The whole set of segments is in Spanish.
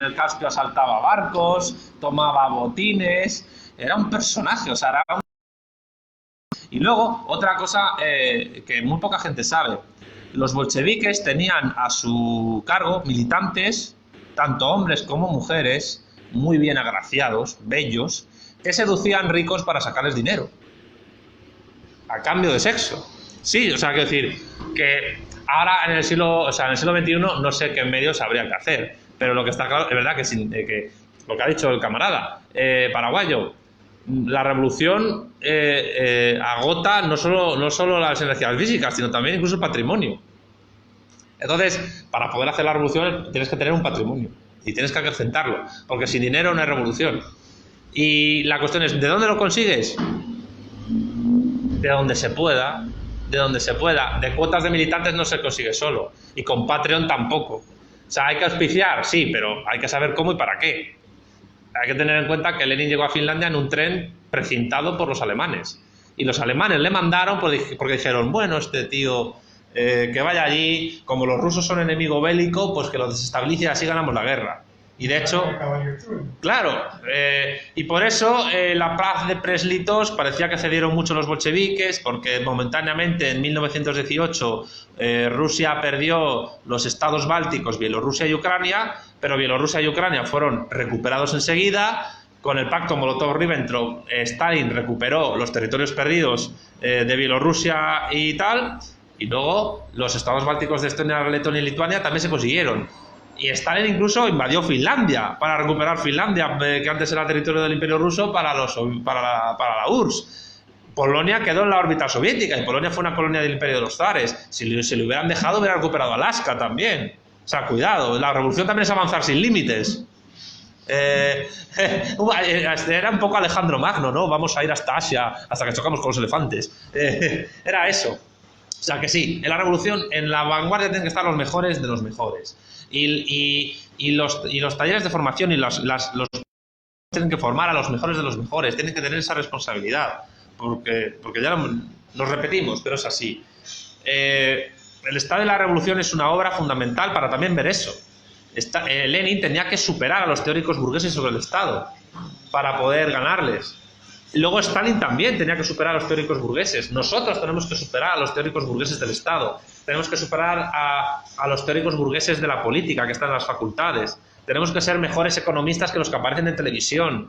el Caspio asaltaba barcos, tomaba botines, era un personaje, o sea, era un... Y luego, otra cosa que muy poca gente sabe, los bolcheviques tenían a su cargo militantes, tanto hombres como mujeres, muy bien agraciados, bellos, que seducían ricos para sacarles dinero, a cambio de sexo. Sí, o sea, quiero decir que ahora en el siglo, o sea, en el siglo XXI no sé qué medios habría que hacer, pero lo que está claro es verdad que lo que ha dicho el camarada paraguayo, la revolución agota no solo las energías físicas, sino también incluso el patrimonio. Entonces, para poder hacer la revolución tienes que tener un patrimonio y tienes que acrecentarlo, porque sin dinero no hay revolución. Y la cuestión es, ¿de dónde lo consigues? De donde se pueda, de donde se pueda. De cuotas de militantes no se consigue solo, y con Patreon tampoco. O sea, hay que auspiciar, sí, pero hay que saber cómo y para qué. Hay que tener en cuenta que Lenin llegó a Finlandia en un tren precintado por los alemanes, y los alemanes le mandaron porque dijeron, bueno, este tío que vaya allí, como los rusos son enemigo bélico, pues que lo desestabilice y así ganamos la guerra. Y de hecho, claro, y por eso la paz de Preslitos parecía que cedieron mucho los bolcheviques, porque momentáneamente en 1918 Rusia perdió los estados bálticos, Bielorrusia y Ucrania, pero Bielorrusia y Ucrania fueron recuperados enseguida. Con el pacto Molotov-Ribbentrop, Stalin recuperó los territorios perdidos de Bielorrusia y tal, y luego los estados bálticos de Estonia, Letonia y Lituania también se consiguieron. Y Stalin incluso invadió Finlandia para recuperar Finlandia, que antes era territorio del Imperio Ruso, para la URSS. Polonia quedó en la órbita soviética, y Polonia fue una colonia del Imperio de los Zares. Si se le hubieran dejado, hubiera recuperado Alaska también. O sea, cuidado, la revolución también es avanzar sin límites. Era un poco Alejandro Magno, ¿no? Vamos a ir hasta Asia, hasta que chocamos con los elefantes. Era eso. O sea que sí, en la revolución, en la vanguardia tienen que estar los mejores de los mejores. Y los talleres de formación y los tienen que formar a los mejores de los mejores, tienen que tener esa responsabilidad, porque ya nos repetimos, pero es así. El Estado de la Revolución es una obra fundamental para también ver eso. Lenin tenía que superar a los teóricos burgueses sobre el Estado para poder ganarles. Luego Stalin también tenía que superar a los teóricos burgueses. Nosotros tenemos que superar a los teóricos burgueses del Estado. Tenemos que superar a los teóricos burgueses de la política que están en las facultades. Tenemos que ser mejores economistas que los que aparecen en televisión.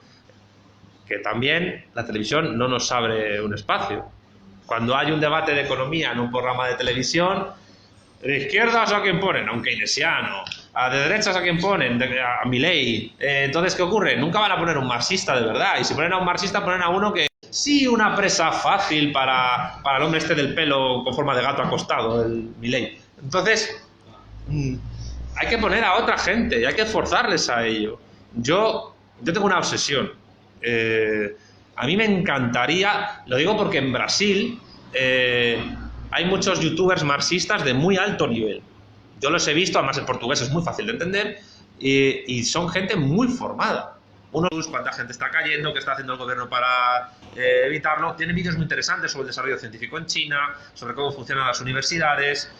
Que también la televisión no nos abre un espacio. Cuando hay un debate de economía en un programa de televisión, de izquierdas a quien ponen, a un keynesiano, de derechas a quien ponen, a Milei. Entonces, ¿qué ocurre? Nunca van a poner un marxista de verdad. Y si ponen a un marxista, ponen a uno que sí, una presa fácil para el hombre este del pelo con forma de gato acostado, el Milei. Entonces, hay que poner a otra gente y hay que forzarles a ello. Yo tengo una obsesión. A mí me encantaría, lo digo porque en Brasil hay muchos youtubers marxistas de muy alto nivel. Yo los he visto, además el portugués es muy fácil de entender, y son gente muy formada. Cuánta gente está cayendo, qué está haciendo el gobierno para evitarlo. Tienen vídeos muy interesantes sobre el desarrollo científico en China, sobre cómo funcionan las universidades,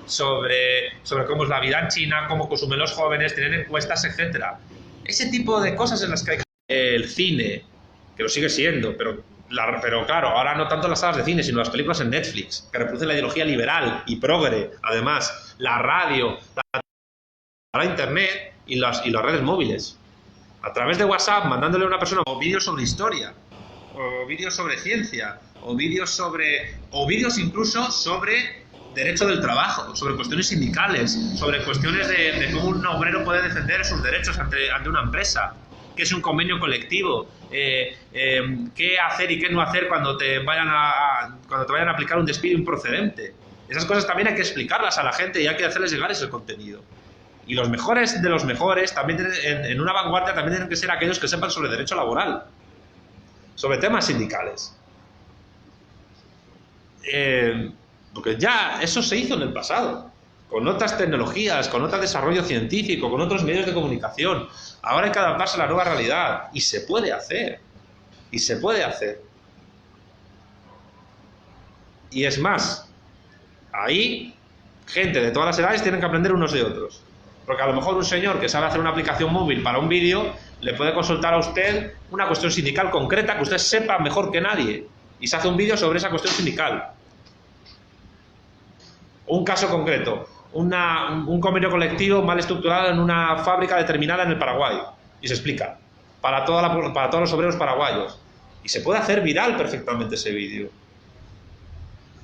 sobre cómo es la vida en China, cómo consumen los jóvenes, tienen encuestas, etcétera. Ese tipo de cosas en las que hay el cine, que lo sigue siendo, pero claro, ahora no tanto las salas de cine, sino las películas en Netflix, que reproducen la ideología liberal y progre, además, la radio, la internet y las redes móviles. A través de WhatsApp, mandándole a una persona o vídeos sobre historia, o vídeos sobre ciencia, o vídeos incluso sobre derecho del trabajo, sobre cuestiones sindicales, sobre cuestiones de cómo un obrero puede defender sus derechos ante una empresa, qué es un convenio colectivo, qué hacer y qué no hacer cuando te vayan a aplicar un despido improcedente. Esas cosas también hay que explicarlas a la gente y hay que hacerles llegar ese contenido. Y los mejores de los mejores también en una vanguardia también tienen que ser aquellos que sepan sobre derecho laboral, sobre temas sindicales. Porque ya eso se hizo en el pasado, con otras tecnologías, con otro desarrollo científico, con otros medios de comunicación. Ahora hay que adaptarse a la nueva realidad, y se puede hacer, y se puede hacer. Y es más, ahí gente de todas las edades tienen que aprender unos de otros. Porque a lo mejor un señor que sabe hacer una aplicación móvil para un vídeo le puede consultar a usted una cuestión sindical concreta que usted sepa mejor que nadie y se hace un vídeo sobre esa cuestión sindical. Un caso concreto, un convenio colectivo mal estructurado en una fábrica determinada en el Paraguay y se explica para todos los obreros paraguayos y se puede hacer viral perfectamente ese vídeo.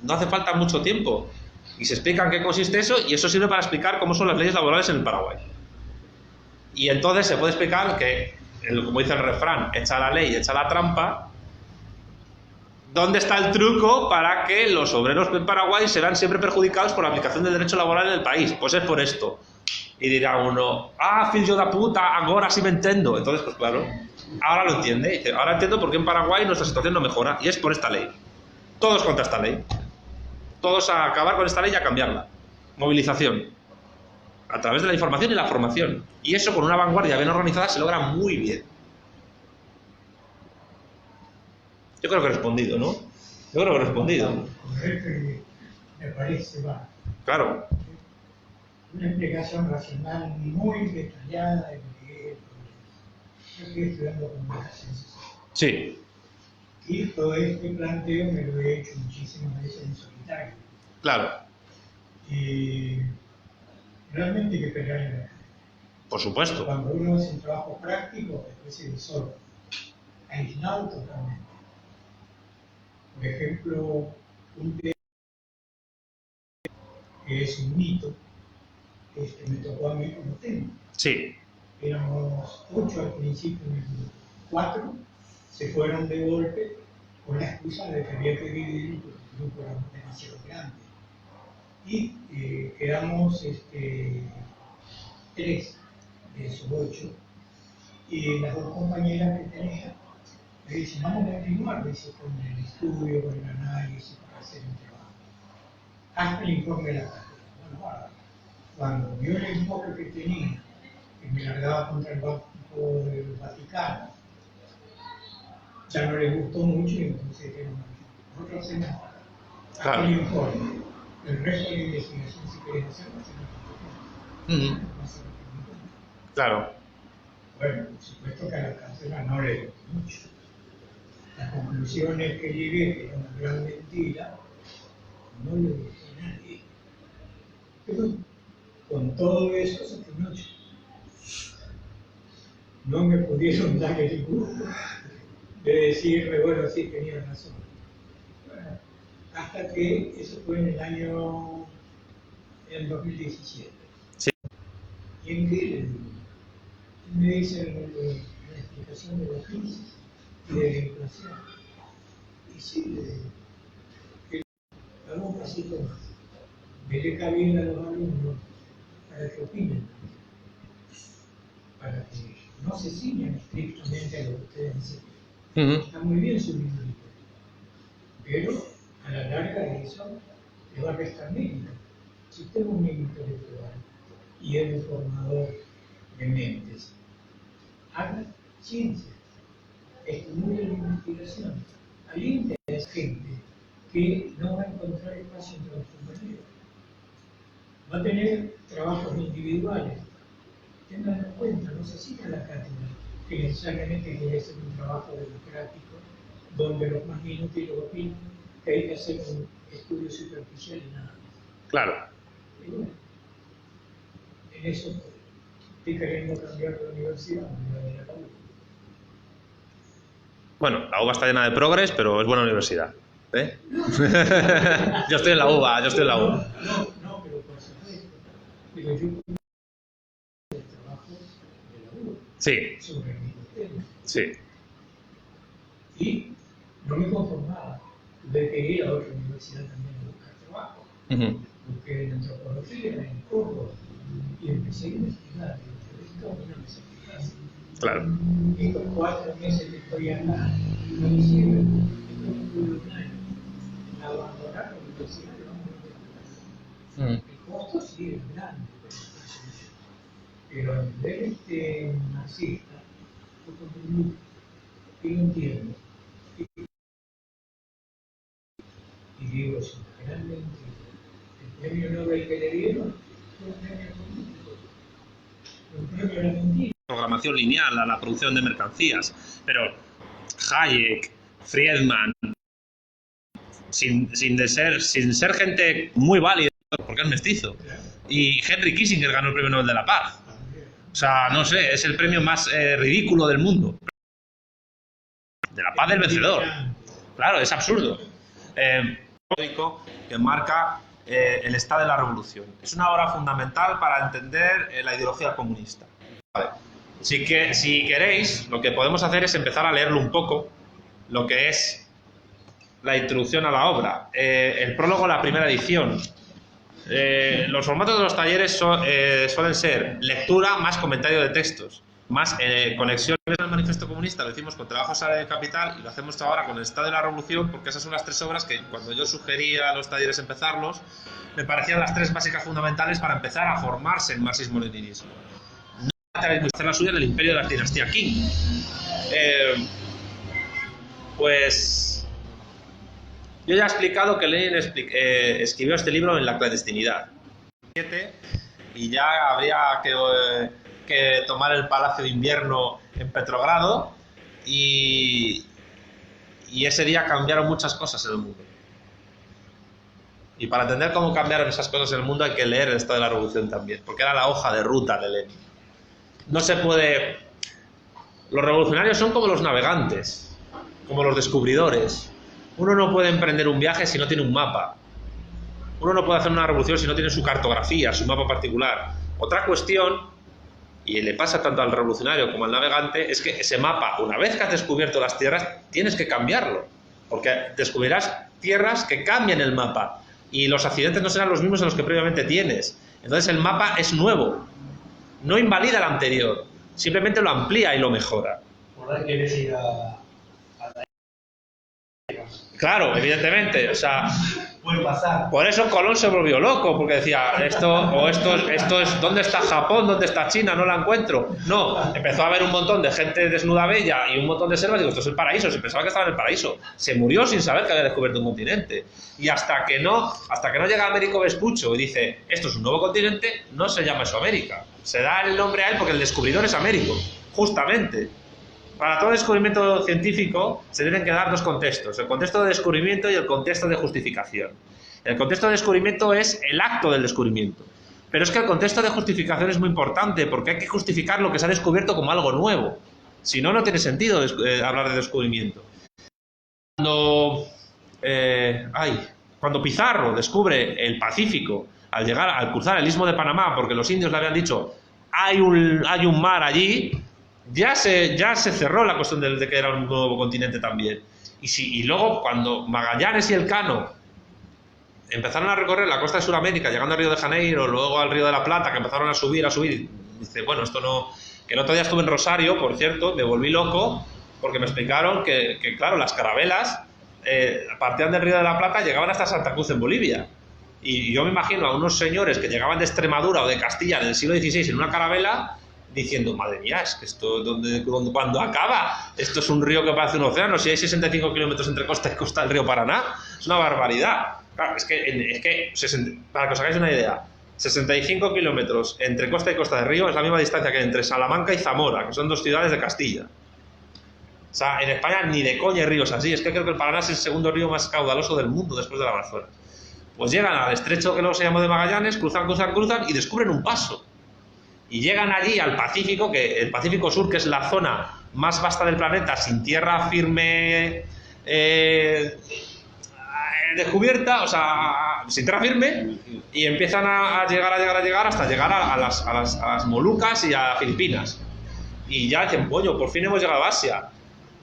No hace falta mucho tiempo y se explica en qué consiste eso y eso sirve para explicar cómo son las leyes laborales en el Paraguay. Y entonces se puede explicar que, como dice el refrán, echa la ley, echa la trampa. ¿Dónde está el truco para que los obreros en Paraguay se vean siempre perjudicados por la aplicación del derecho laboral en el país? Pues es por esto. Y dirá uno, fillo de puta, ahora sí me entiendo. Entonces, pues claro, ahora lo entiende. Dice, ahora entiendo por qué en Paraguay nuestra situación no mejora. Y es por esta ley. Todos contra esta ley. Todos a acabar con esta ley y a cambiarla. Movilización. A través de la información y la formación. Y eso con una vanguardia bien organizada se logra muy bien. Yo creo que he respondido, ¿no? Yo creo que he respondido. Correcto, me parece, va. Claro. Una explicación racional muy detallada de lo que es. Yo estoy estudiando comunicación social. Sí. Y todo este planteo me lo he hecho muchísimas veces en solitario. Claro. Y realmente hay que pelear en la calle. Por supuesto. Cuando uno hace un trabajo práctico, después se disolve. Aislado totalmente. Por ejemplo, un tema que es un mito, me tocó a mí como tema. Sí. Éramos 8 al principio, 4 se fueron de golpe con la excusa de que había que dividir porque el grupo era demasiado grande. Y quedamos 3 de esos 8 y las 2 compañeras que tenía me dicen, vamos a continuar, dice, con el estudio, con el análisis, para hacer un trabajo. Hasta el informe de la carrera. Bueno, ahora, cuando vio el enfoque que tenía, que me largaba contra el Banco del Vaticano, ya no les gustó mucho y entonces dijeron, nosotros hacemos Claro. el informe, el resto de la investigación, si querés hacerlo, hacemos. Claro. Bueno, por supuesto que a la cátedra no le gustó mucho. Las conclusiones que llegué, que era una gran mentira, no le gustó a nadie. Pero con todo eso saqué un 8. No me pudieron dar el gusto de decirme, bueno, sí, tenía razón. Bueno, hasta que eso fue en el 2017. Sí. ¿Y en qué le digo? Me dicen la explicación de la crisis y de la inflación. Y sí, le digo, que hagamos un pasito más. Dele cabida a los alumnos para que opinen, para que no se ciñan estrictamente a lo que ustedes enseñan. Está muy bien su libro, pero a la larga eso le va a restar mérito. Si usted es un intelectual y es un formador de mentes, haga ciencia, estimule la investigación, aliente a esa gente que no va a encontrar espacio entre los compañeros. Va a tener trabajos individuales. Tengan en cuenta, no se cita la cátedra, que necesariamente quiere ser un trabajo democrático, donde los más inútiles opinan que hay que hacer un estudio superficial y nada más. Claro. Y bueno, en eso estoy queriendo cambiar la universidad, me voy a ir a la UBA. Bueno, la UBA está llena de progres, pero es buena universidad. ¿Eh? Yo estoy en la UBA, yo estoy en la UBA. No, pero por supuesto. Pero yo el trabajo de la UBA Sí, sobre el mismo tema. sí. Y no me conformaba. Tuve que ir a otra universidad también a buscar trabajo. Busqué en antropología, en Córdoba, y empecé a investigar. Y todo una especialización. Claro. Y con 4 meses que estoy acá, no me sirve. Esto fue un año. Abandonar la universidad, el costo sí es grande, pero a nivel marxista, yo comprendí y lo entiendo. Y digo, si realmente el premio Nobel que le dieron fue un premio político, programación lineal, a la producción de mercancías. Pero Hayek, Friedman, sin ser gente muy válida, porque es mestizo, y Henry Kissinger ganó el Premio Nobel de la Paz. O sea, no sé, es el premio más ridículo del mundo. De la paz del vencedor. Claro, es absurdo. Que marca el estado de la revolución. Es una obra fundamental para entender la ideología comunista. Vale. Si queréis, lo que podemos hacer es empezar a leerlo un poco, lo que es la introducción a la obra. El prólogo a la primera edición. Los formatos de los talleres suelen ser lectura más comentario de textos, más conexiones al manifiesto comunista. Lo hicimos con Trabajos de Capital y lo hacemos ahora con el Estado de la Revolución, porque esas son las 3 obras que cuando yo sugería a los talleres empezarlos, me parecían las 3 básicas fundamentales para empezar a formarse en marxismo-leninismo. No tenéis que hacer la suya del imperio de la dinastía Qing. Pues yo ya he explicado que Lenin escribió este libro en la clandestinidad. Y ya habría que tomar el Palacio de Invierno en Petrogrado y ese día cambiaron muchas cosas en el mundo. Y para entender cómo cambiaron esas cosas en el mundo hay que leer el Estado de la Revolución también, porque era la hoja de ruta de Lenin. No se puede... Los revolucionarios son como los navegantes, como los descubridores. Uno no puede emprender un viaje si no tiene un mapa. Uno no puede hacer una revolución si no tiene su cartografía, su mapa particular. Otra cuestión, y le pasa tanto al revolucionario como al navegante, es que ese mapa, una vez que has descubierto las tierras, tienes que cambiarlo, porque descubrirás tierras que cambian el mapa y los accidentes no serán los mismos a los que previamente tienes. Entonces el mapa es nuevo, no invalida el anterior, simplemente lo amplía y lo mejora. ¿Por qué quieres ir a Claro, evidentemente, o sea, puede pasar? Por eso Colón se volvió loco, porque decía, esto es, ¿dónde está Japón? ¿Dónde está China? No la encuentro. No, empezó a haber un montón de gente desnuda bella y un montón de selvas, y digo, esto es el paraíso, se pensaba que estaba en el paraíso. Se murió sin saber que había descubierto un continente. Y hasta que no llega Américo Vespuccio y dice, esto es un nuevo continente, no se llama eso América. Se da el nombre a él porque el descubridor es Américo, justamente. Para todo descubrimiento científico se tienen que dar 2 contextos, el contexto de descubrimiento y el contexto de justificación. El contexto de descubrimiento es el acto del descubrimiento, pero es que el contexto de justificación es muy importante porque hay que justificar lo que se ha descubierto como algo nuevo, si no, no tiene sentido hablar de descubrimiento. Cuando Pizarro descubre el Pacífico al cruzar el Istmo de Panamá, porque los indios le habían dicho hay un mar allí, ya se cerró la cuestión de que era un nuevo continente también. Y luego cuando Magallanes y Elcano empezaron a recorrer la costa de Sudamérica, llegando al Río de Janeiro, luego al Río de la Plata, que empezaron a subir, dice, bueno, esto no... Que el otro día estuve en Rosario, por cierto, me volví loco, porque me explicaron que claro, las carabelas partían del Río de la Plata, llegaban hasta Santa Cruz en Bolivia. Y yo me imagino a unos señores que llegaban de Extremadura o de Castilla en el siglo XVI en una carabela, diciendo, madre mía, es que esto, ¿cuándo acaba? Esto es un río que parece un océano, si hay 65 kilómetros entre costa y costa del río Paraná, es una barbaridad. Claro, es que para que os hagáis una idea, 65 kilómetros entre costa y costa del río es la misma distancia que entre Salamanca y Zamora, que son 2 ciudades de Castilla. O sea, en España ni de coña hay ríos así, es que creo que el Paraná es el segundo río más caudaloso del mundo después del Amazonas. Pues llegan al estrecho que luego se llamó de Magallanes, cruzan y descubren un paso. Y llegan allí al Pacífico, que el Pacífico Sur, que es la zona más vasta del planeta, sin tierra firme descubierta, o sea, sin tierra firme, y empiezan a llegar hasta llegar a las Molucas y a Filipinas. Y ya dicen, pollo, por fin hemos llegado a Asia.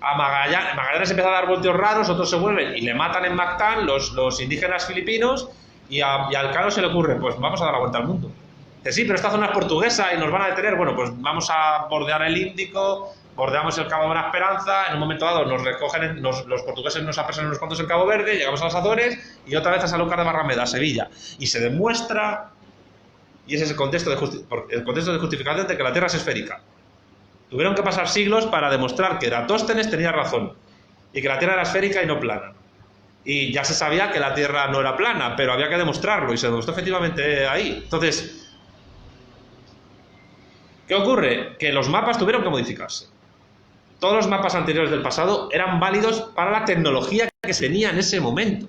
A Magallanes empieza a dar volteos raros, otros se vuelven y le matan en Mactán los indígenas filipinos, y al Cano se le ocurre, pues vamos a dar la vuelta al mundo. Dice, sí, pero esta zona es portuguesa y nos van a detener. Bueno, pues vamos a bordear el Índico, bordeamos el Cabo de Buena Esperanza, en un momento dado nos recogen, los portugueses nos apresan unos cuantos en Cabo Verde, llegamos a las Azores y otra vez a Sanlúcar de Barrameda, a Sevilla. Y se demuestra, y ese es el contexto de justificación de que la Tierra es esférica. Tuvieron que pasar siglos para demostrar que Eratóstenes tenía razón y que la Tierra era esférica y no plana. Y ya se sabía que la Tierra no era plana, pero había que demostrarlo y se demostró efectivamente ahí. Entonces, ¿Qué ocurre? Que los mapas tuvieron que modificarse. Todos los mapas anteriores del pasado eran válidos para la tecnología que se tenía en ese momento,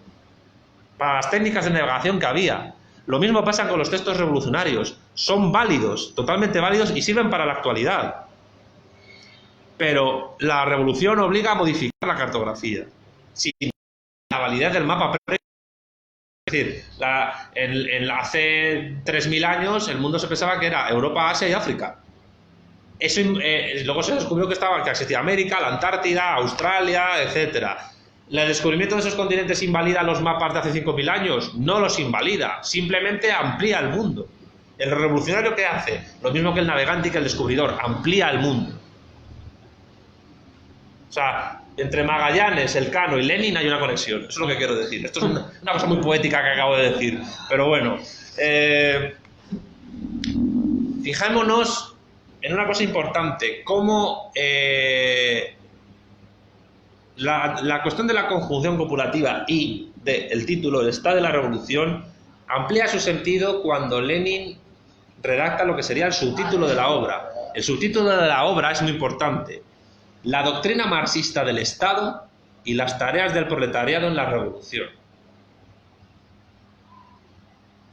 para las técnicas de navegación que había. Lo mismo pasa con los textos revolucionarios. Son válidos, totalmente válidos, y sirven para la actualidad. Pero la revolución obliga a modificar la cartografía. Sin la validez del mapa previo. Es decir, hace 3000 años el mundo se pensaba que era Europa, Asia y África. Eso, luego se descubrió que existía América, la Antártida, Australia, etcétera. ¿El descubrimiento de esos continentes invalida los mapas de hace 5000 años? No los invalida, simplemente amplía el mundo. ¿El revolucionario qué hace? Lo mismo que el navegante y que el descubridor, amplía el mundo. O sea, entre Magallanes, Elcano y Lenin hay una conexión. Eso es lo que quiero decir. Esto es una cosa muy poética que acabo de decir. Pero bueno, fijémonos en una cosa importante, cómo la cuestión de la conjunción copulativa y del título El Estado de la Revolución amplía su sentido cuando Lenin redacta lo que sería el subtítulo de la obra. El subtítulo de la obra es muy importante: La doctrina marxista del Estado y las tareas del proletariado en la Revolución.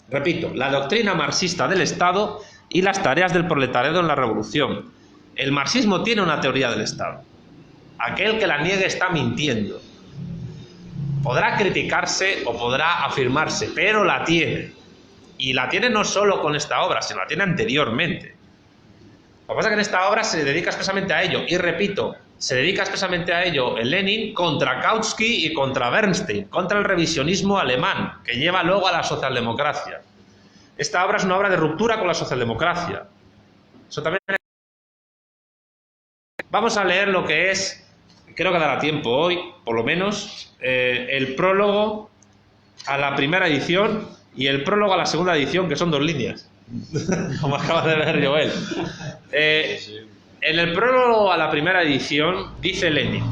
Repito, la doctrina marxista del Estado y las tareas del proletariado en la Revolución. El marxismo tiene una teoría del Estado. Aquel que la niegue está mintiendo. Podrá criticarse o podrá afirmarse, pero la tiene. Y la tiene no solo con esta obra, sino la tiene anteriormente. Lo que pasa es que en esta obra se dedica expresamente a ello. Y repito, se dedica expresamente a ello el Lenin contra Kautsky y contra Bernstein, contra el revisionismo alemán, que lleva luego a la socialdemocracia. Esta obra es una obra de ruptura con la socialdemocracia. Eso también. Vamos a leer lo que es, creo que dará tiempo hoy, por lo menos, el prólogo a la primera edición y el prólogo a la segunda edición, que son 2 líneas, como acaba de ver Joel. En el prólogo a la primera edición dice Lenin: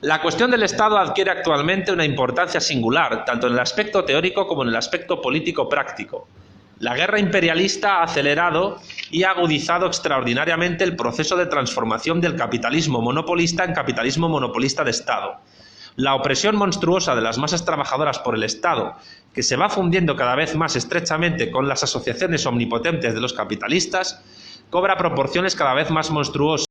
la cuestión del Estado adquiere actualmente una importancia singular, tanto en el aspecto teórico como en el aspecto político-práctico. La guerra imperialista ha acelerado y ha agudizado extraordinariamente el proceso de transformación del capitalismo monopolista en capitalismo monopolista de Estado. La opresión monstruosa de las masas trabajadoras por el Estado, que se va fundiendo cada vez más estrechamente con las asociaciones omnipotentes de los capitalistas, cobra proporciones cada vez más monstruosas.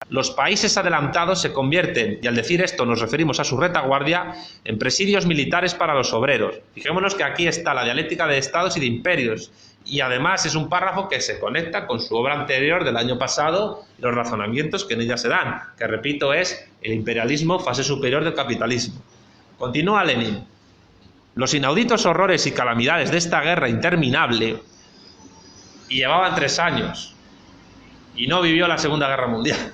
Los países adelantados se convierten, y al decir esto nos referimos a su retaguardia, en presidios militares para los obreros. Fijémonos que aquí está la dialéctica de estados y de imperios, y además es un párrafo que se conecta con su obra anterior del año pasado y los razonamientos que en ella se dan, que repito es el imperialismo, fase superior del capitalismo. Continúa Lenin: los inauditos horrores y calamidades de esta guerra interminable, y llevaban 3 años, y no vivió la Segunda Guerra Mundial.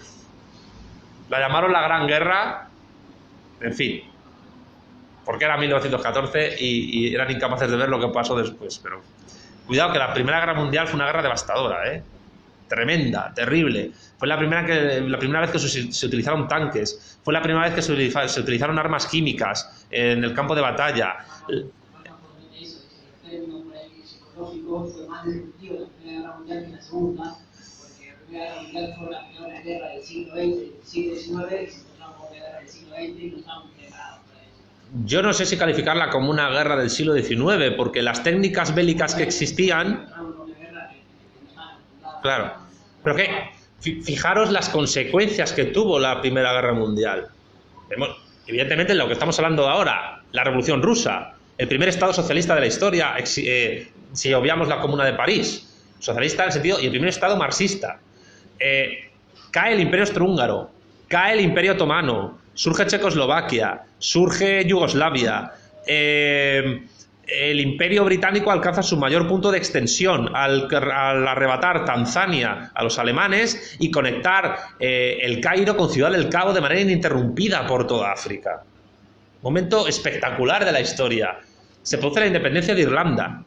La llamaron la Gran Guerra, en fin, porque era 1914 y eran incapaces de ver lo que pasó después. Pero cuidado, que la Primera Guerra Mundial fue una guerra devastadora, tremenda, terrible. Fue la primera vez que se utilizaron tanques, fue la primera vez que se utilizaron armas químicas en el campo de batalla. El término psicológico fue más destructivo en la Primera Guerra Mundial que en la Segunda. La Primera Guerra Mundial fue la peor guerra del siglo XX, del siglo XIX, y se encontramos con la guerra del siglo XX y no estamos preparados para eso. Yo no sé si calificarla como una guerra del siglo XIX, porque las técnicas bélicas que existían... Claro, pero fijaros las consecuencias que tuvo la Primera Guerra Mundial. Evidentemente, en lo que estamos hablando ahora, la Revolución Rusa, el primer Estado socialista de la historia, si obviamos la Comuna de París, socialista en el sentido, y el primer Estado marxista. Cae el Imperio Austrohúngaro, cae el Imperio Otomano, surge Checoslovaquia, surge Yugoslavia, el Imperio Británico alcanza su mayor punto de extensión al arrebatar Tanzania a los alemanes y conectar el Cairo con Ciudad del Cabo de manera ininterrumpida por toda África. Momento espectacular de la historia. Se produce la independencia de Irlanda.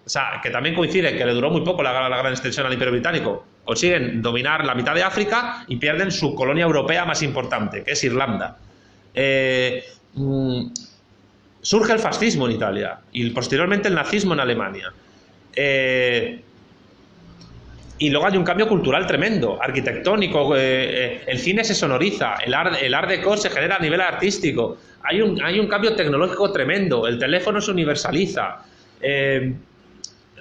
O sea, que también coincide que le duró muy poco la gran extensión al Imperio Británico. Consiguen dominar la mitad de África y pierden su colonia europea más importante, que es Irlanda. Surge el fascismo en Italia y posteriormente el nazismo en Alemania. Y luego hay un cambio cultural tremendo, arquitectónico, el cine se sonoriza, el art déco se genera a nivel artístico, hay un cambio tecnológico tremendo, el teléfono se universaliza.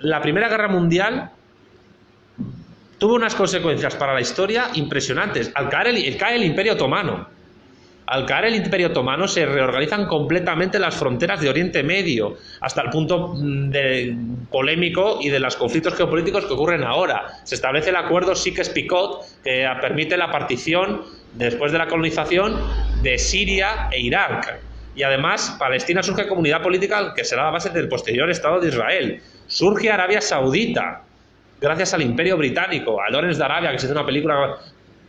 La Primera Guerra Mundial tuvo unas consecuencias para la historia impresionantes. Al caer cae el Imperio Otomano. Al caer el Imperio Otomano se reorganizan completamente las fronteras de Oriente Medio, hasta el punto polémico y de los conflictos geopolíticos que ocurren ahora. Se establece el acuerdo Sykes-Picot, que permite la partición, después de la colonización, de Siria e Irak. Y además, Palestina surge como unidad política que será la base del posterior Estado de Israel. Surge Arabia Saudita, gracias al Imperio Británico, a Lawrence de Arabia, que se hizo una película...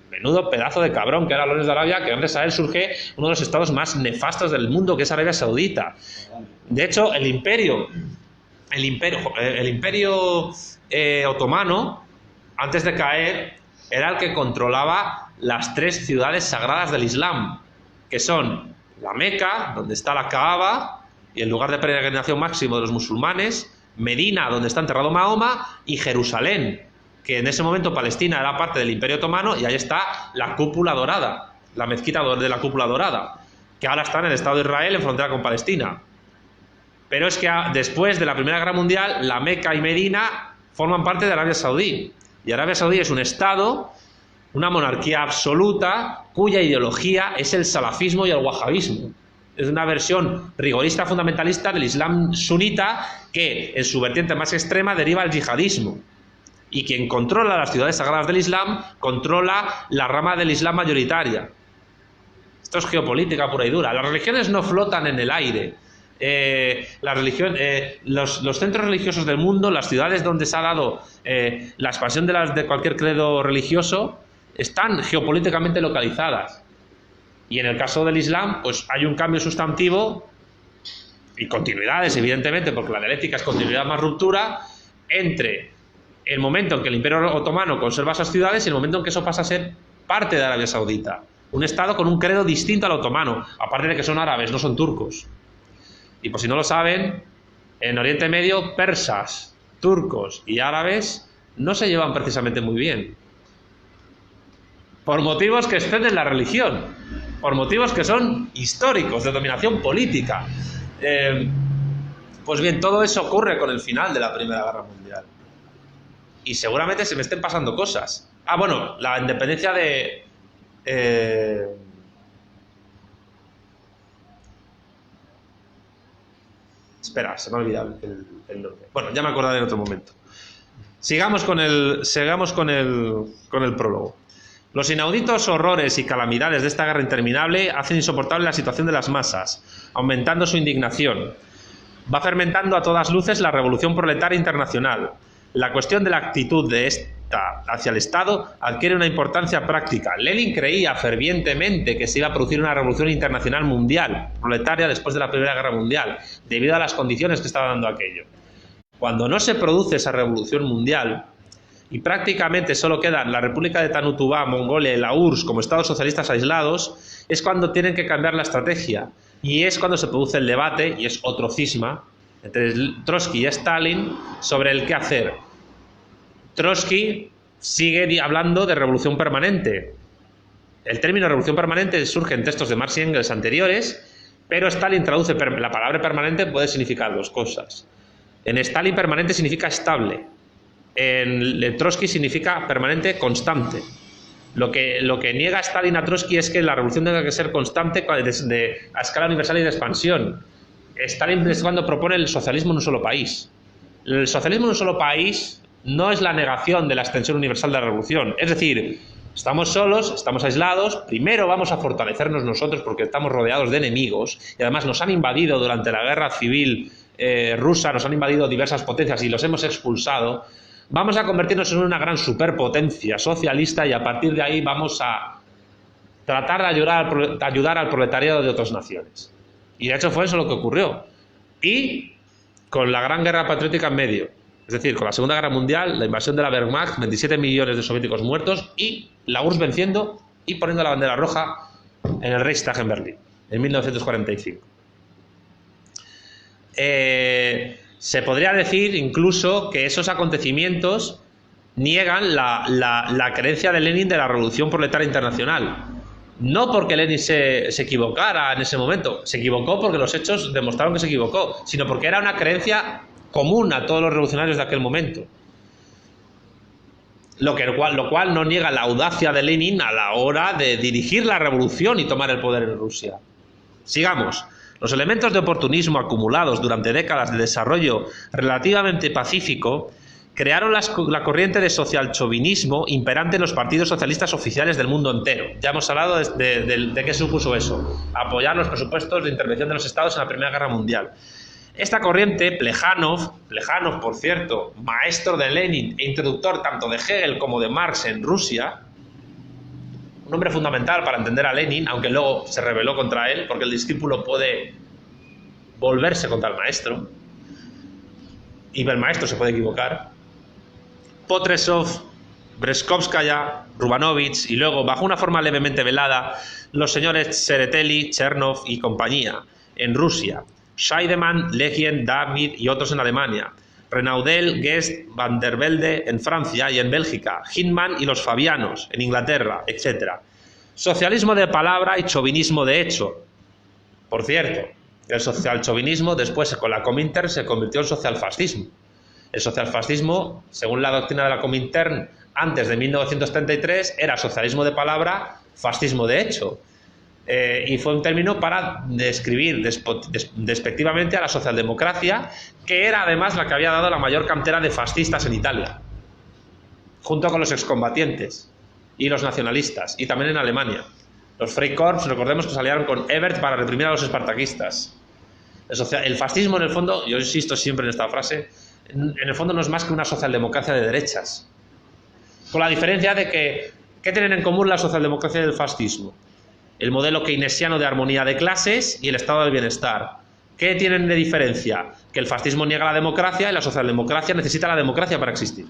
Menudo pedazo de cabrón que era Lawrence de Arabia, que gracias a él surge uno de los estados más nefastos del mundo, que es Arabia Saudita. De hecho, el imperio otomano, antes de caer, era el que controlaba las 3 ciudades sagradas del Islam, que son la Meca, donde está la Kaaba, y el lugar de peregrinación máximo de los musulmanes, Medina, donde está enterrado Mahoma, y Jerusalén, que en ese momento Palestina era parte del Imperio Otomano, y ahí está la cúpula dorada, la mezquita de la cúpula dorada, que ahora está en el Estado de Israel en frontera con Palestina. Pero es que después de la Primera Guerra Mundial, la Meca y Medina forman parte de Arabia Saudí, y Arabia Saudí es un Estado, una monarquía absoluta, cuya ideología es el salafismo y el wahabismo. Es una versión rigorista fundamentalista del Islam sunita que, en su vertiente más extrema, deriva al yihadismo. Y quien controla las ciudades sagradas del Islam, controla la rama del Islam mayoritaria. Esto es geopolítica pura y dura. Las religiones no flotan en el aire. Los centros religiosos del mundo, las ciudades donde se ha dado la expansión de cualquier credo religioso, están geopolíticamente localizadas. Y en el caso del Islam, pues hay un cambio sustantivo y continuidades, evidentemente, porque la dialéctica es continuidad más ruptura, entre el momento en que el Imperio Otomano conserva esas ciudades y el momento en que eso pasa a ser parte de Arabia Saudita. Un Estado con un credo distinto al otomano, aparte de que son árabes, no son turcos. Y por si no lo saben, en Oriente Medio, persas, turcos y árabes no se llevan precisamente muy bien. Por motivos que exceden la religión, por motivos que son históricos, de dominación política. Pues bien, todo eso ocurre con el final de la Primera Guerra Mundial. Y seguramente se me estén pasando cosas. Bueno, la independencia de... Espera, se me ha olvidado el nombre. Bueno, ya me acordaré en otro momento. Sigamos con el prólogo. Los inauditos horrores y calamidades de esta guerra interminable hacen insoportable la situación de las masas, aumentando su indignación. Va fermentando a todas luces la revolución proletaria internacional. La cuestión de la actitud de esta hacia el Estado adquiere una importancia práctica. Lenin creía fervientemente que se iba a producir una revolución internacional mundial, proletaria, después de la Primera Guerra Mundial, debido a las condiciones que estaba dando aquello. Cuando no se produce esa revolución mundial, y prácticamente solo quedan la República de Tanutubá, Mongolia y la URSS como estados socialistas aislados, es cuando tienen que cambiar la estrategia. Y es cuando se produce el debate, y es otro cisma, entre Trotsky y Stalin sobre el qué hacer. Trotsky sigue hablando de revolución permanente. El término revolución permanente surge en textos de Marx y Engels anteriores, pero Stalin traduce la palabra permanente, puede significar 2 cosas. En Stalin permanente significa estable. En Trotsky significa permanente, constante. Lo que niega Stalin a Trotsky es que la revolución tenga que ser constante a escala universal y de expansión. Stalin es cuando propone el socialismo en un solo país. El socialismo en un solo país no es la negación de la extensión universal de la revolución. Es decir, estamos solos, estamos aislados, primero vamos a fortalecernos nosotros porque estamos rodeados de enemigos y además nos han invadido durante la guerra civil rusa, nos han invadido diversas potencias y los hemos expulsado. Vamos a convertirnos en una gran superpotencia socialista y a partir de ahí vamos a tratar de ayudar al proletariado de otras naciones. Y de hecho fue eso lo que ocurrió. Y con la Gran Guerra Patriótica en medio, es decir, con la Segunda Guerra Mundial, la invasión de la Wehrmacht, 27 millones de soviéticos muertos y la URSS venciendo y poniendo la bandera roja en el Reichstag en Berlín, en 1945. Se podría decir incluso que esos acontecimientos niegan la creencia de Lenin de la Revolución Proletaria Internacional. No porque Lenin se equivocara en ese momento, se equivocó porque los hechos demostraron que se equivocó, sino porque era una creencia común a todos los revolucionarios de aquel momento. Lo cual no niega la audacia de Lenin a la hora de dirigir la revolución y tomar el poder en Rusia. Sigamos. Los elementos de oportunismo acumulados durante décadas de desarrollo relativamente pacífico crearon la corriente de socialchauvinismo imperante en los partidos socialistas oficiales del mundo entero. Ya hemos hablado de qué supuso eso: apoyar los presupuestos de intervención de los estados en la Primera Guerra Mundial. Esta corriente, Plejánov, por cierto, maestro de Lenin e introductor tanto de Hegel como de Marx en Rusia, un hombre fundamental para entender a Lenin, aunque luego se rebeló contra él, porque el discípulo puede volverse contra el maestro, y el maestro se puede equivocar. Potresov, Breskovskaya, Rubanovich, y luego, bajo una forma levemente velada, los señores Tsereteli, Chernov y compañía, en Rusia, Scheidemann, Legien, David y otros en Alemania, Renaudel, Guest, Van der Velde en Francia y en Bélgica, Hinman y los Fabianos en Inglaterra, etc. Socialismo de palabra y chauvinismo de hecho. Por cierto, el socialchauvinismo después con la Comintern se convirtió en socialfascismo. El socialfascismo, según la doctrina de la Comintern, antes de 1933 era socialismo de palabra, fascismo de hecho. Y fue un término para describir despectivamente a la socialdemocracia, que era además la que había dado la mayor cantera de fascistas en Italia, junto con los excombatientes y los nacionalistas, y también en Alemania. Los Freikorps, recordemos que se aliaron con Ebert para reprimir a los espartaquistas. El fascismo, en el fondo, yo insisto siempre en esta frase, en el fondo no es más que una socialdemocracia de derechas, con la diferencia de que, ¿qué tienen en común la socialdemocracia y el fascismo? El modelo keynesiano de armonía de clases y el estado del bienestar. ¿Qué tienen de diferencia? Que el fascismo niega la democracia y la socialdemocracia necesita la democracia para existir.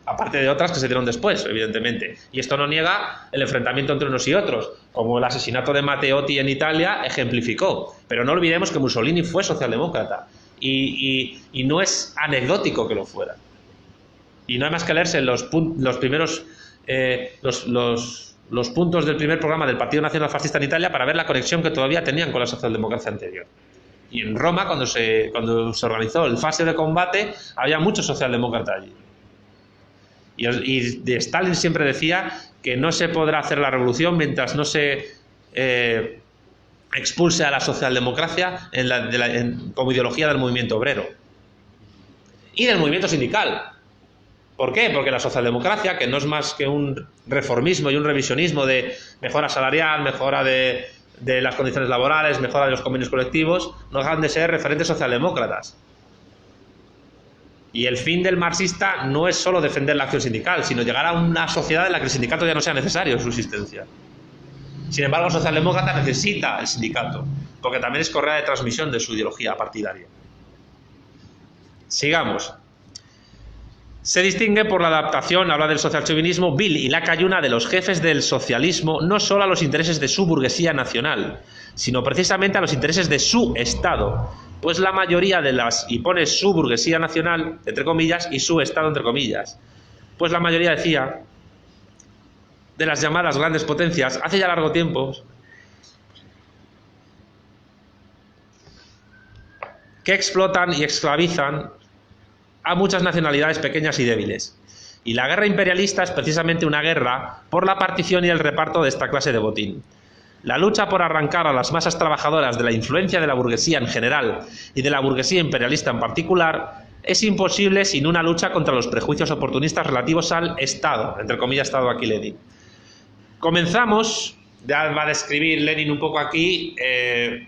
Aparte de otras que se dieron después, evidentemente. Y esto no niega el enfrentamiento entre unos y otros, como el asesinato de Matteotti en Italia ejemplificó. Pero no olvidemos que Mussolini fue socialdemócrata y no es anecdótico que lo fuera. Y no hay más que leerse los primeros los puntos del primer programa del Partido Nacional Fascista en Italia para ver la conexión que todavía tenían con la socialdemocracia anterior. Y en Roma, cuando se organizó el fase de combate, había muchos socialdemócratas allí. Y de Stalin siempre decía que no se podrá hacer la revolución mientras no se expulse a la socialdemocracia como ideología del movimiento obrero y del movimiento sindical. ¿Por qué? Porque la socialdemocracia, que no es más que un reformismo y un revisionismo de mejora salarial, mejora de las condiciones laborales, mejora de los convenios colectivos, no dejan de ser referentes socialdemócratas. Y el fin del marxista no es solo defender la acción sindical, sino llegar a una sociedad en la que el sindicato ya no sea necesario en su existencia. Sin embargo, el socialdemócrata necesita el sindicato, porque también es correa de transmisión de su ideología partidaria. Sigamos. Se distingue por la adaptación, habla del socialchauvinismo vil y lacayuna de los jefes del socialismo, no solo a los intereses de su burguesía nacional, sino precisamente a los intereses de su Estado, pues la mayoría de y pone su burguesía nacional, entre comillas, y su Estado, entre comillas, pues la mayoría, decía, de las llamadas grandes potencias, hace ya largo tiempo, que explotan y esclavizan a muchas nacionalidades pequeñas y débiles. Y la guerra imperialista es precisamente una guerra por la partición y el reparto de esta clase de botín. La lucha por arrancar a las masas trabajadoras de la influencia de la burguesía en general y de la burguesía imperialista en particular es imposible sin una lucha contra los prejuicios oportunistas relativos al Estado, entre comillas Estado aquí Lenin. Comenzamos, ya va a describir Lenin un poco aquí,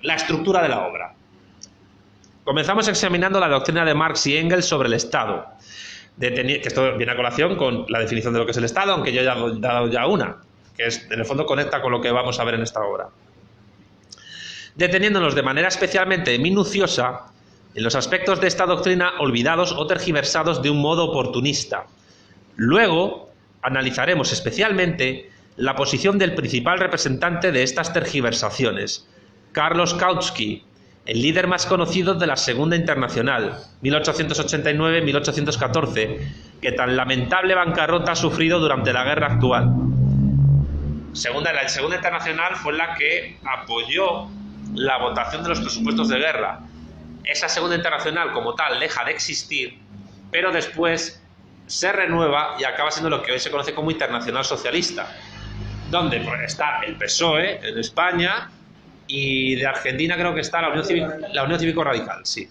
la estructura de la obra. Comenzamos examinando la doctrina de Marx y Engels sobre el Estado, que esto viene a colación con la definición de lo que es el Estado, aunque yo ya he dado ya una, que en el fondo conecta con lo que vamos a ver en esta obra. Deteniéndonos de manera especialmente minuciosa en los aspectos de esta doctrina olvidados o tergiversados de un modo oportunista. Luego analizaremos especialmente la posición del principal representante de estas tergiversaciones, Carlos Kautsky, el líder más conocido de la Segunda Internacional, 1889-1814, que tan lamentable bancarrota ha sufrido durante la guerra actual. La Segunda Internacional fue la que apoyó la votación de los presupuestos de guerra. Esa Segunda Internacional como tal deja de existir, pero después se renueva y acaba siendo lo que hoy se conoce como Internacional Socialista, donde está el PSOE en España y de Argentina creo que está la Unión Cívico Radical, sí,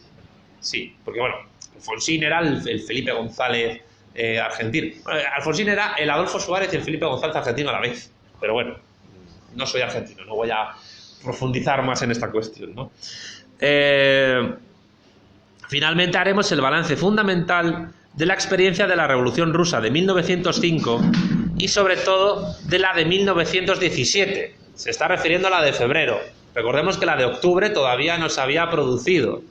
porque bueno, Alfonsín era el Felipe González argentino. Alfonsín era el Adolfo Suárez y el Felipe González argentino a la vez, pero bueno, no soy argentino, no voy a profundizar más en esta cuestión, ¿no? Finalmente haremos el balance fundamental de la experiencia de la Revolución Rusa de 1905 y sobre todo de la de 1917. Se está refiriendo a la de febrero. Recordemos que la de octubre todavía no se había producido.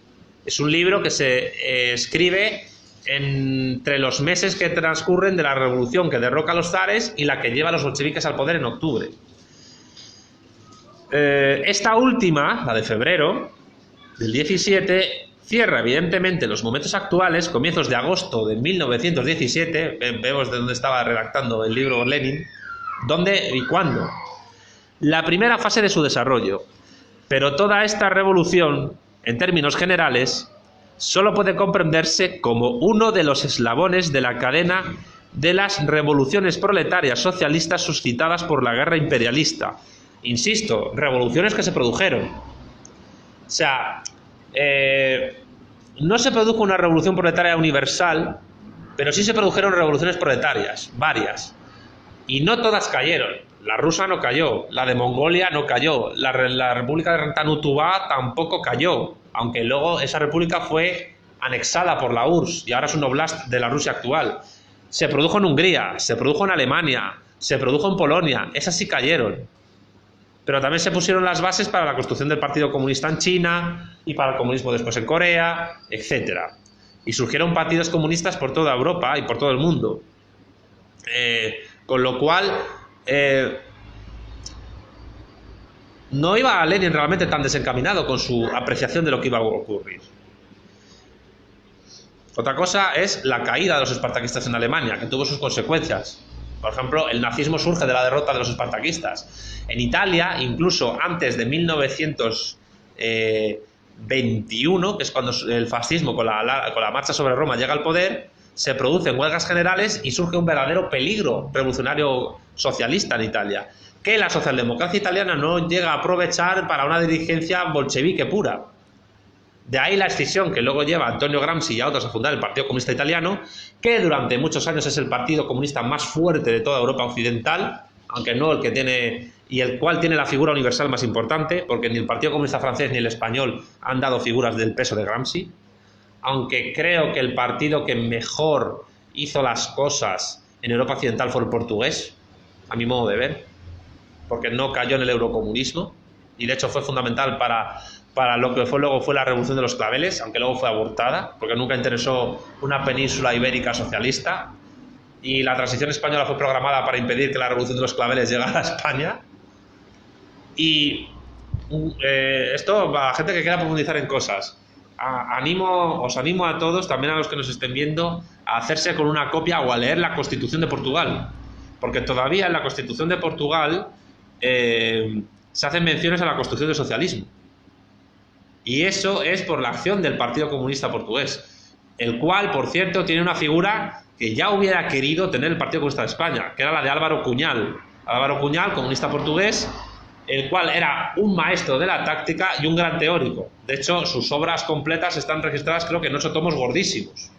Es un libro que se escribe entre los meses que transcurren de la revolución que derroca a los zares y la que lleva a los bolcheviques al poder en octubre. Esta última, la de febrero del 17, cierra evidentemente los momentos actuales, comienzos de agosto de 1917, vemos de dónde estaba redactando el libro Lenin, dónde y cuándo. La primera fase de su desarrollo. Pero toda esta revolución, en términos generales, solo puede comprenderse como uno de los eslabones de la cadena de las revoluciones proletarias socialistas suscitadas por la guerra imperialista. Insisto, revoluciones que se produjeron. O sea, no se produjo una revolución proletaria universal, pero sí se produjeron revoluciones proletarias, varias. Y no todas cayeron. La rusa no cayó, la de Mongolia no cayó, la República de Rantanutubá tampoco cayó, aunque luego esa república fue anexada por la URSS y ahora es un oblast de la Rusia actual. Se produjo en Hungría, se produjo en Alemania, se produjo en Polonia, esas sí cayeron. Pero también se pusieron las bases para la construcción del Partido Comunista en China y para el comunismo después en Corea, etc. Y surgieron partidos comunistas por toda Europa y por todo el mundo. Con lo cual, no iba a Lenin realmente tan desencaminado con su apreciación de lo que iba a ocurrir. Otra cosa es la caída de los espartaquistas en Alemania, que tuvo sus consecuencias. Por ejemplo, el nazismo surge de la derrota de los espartaquistas. En Italia, incluso antes de 1921, que es cuando el fascismo con la marcha sobre Roma llega al poder, se producen huelgas generales y surge un verdadero peligro revolucionario socialista en Italia, que la socialdemocracia italiana no llega a aprovechar para una dirigencia bolchevique pura. De ahí la escisión que luego lleva a Antonio Gramsci y a otros a fundar el Partido Comunista Italiano, que durante muchos años es el partido comunista más fuerte de toda Europa occidental, aunque no el que tiene, y el cual tiene la figura universal más importante, porque ni el Partido Comunista francés ni el español han dado figuras del peso de Gramsci. Aunque creo que el partido que mejor hizo las cosas en Europa occidental fue el portugués, a mi modo de ver, porque no cayó en el eurocomunismo y de hecho fue fundamental para lo que luego fue la revolución de los claveles, aunque luego fue abortada, porque nunca interesó una península ibérica socialista, y la transición española fue programada para impedir que la revolución de los claveles llegara a España. Y esto, para la gente que quiera profundizar en cosas, os animo a todos, también a los que nos estén viendo, a hacerse con una copia o a leer la Constitución de Portugal, porque todavía en la Constitución de Portugal se hacen menciones a la construcción del socialismo, y eso es por la acción del Partido Comunista Portugués, el cual, por cierto, tiene una figura que ya hubiera querido tener el Partido Comunista de España, que era la de Álvaro Cunhal, comunista portugués, el cual era un maestro de la táctica y un gran teórico. De hecho, sus obras completas están registradas, creo que en 8 tomos gordísimos,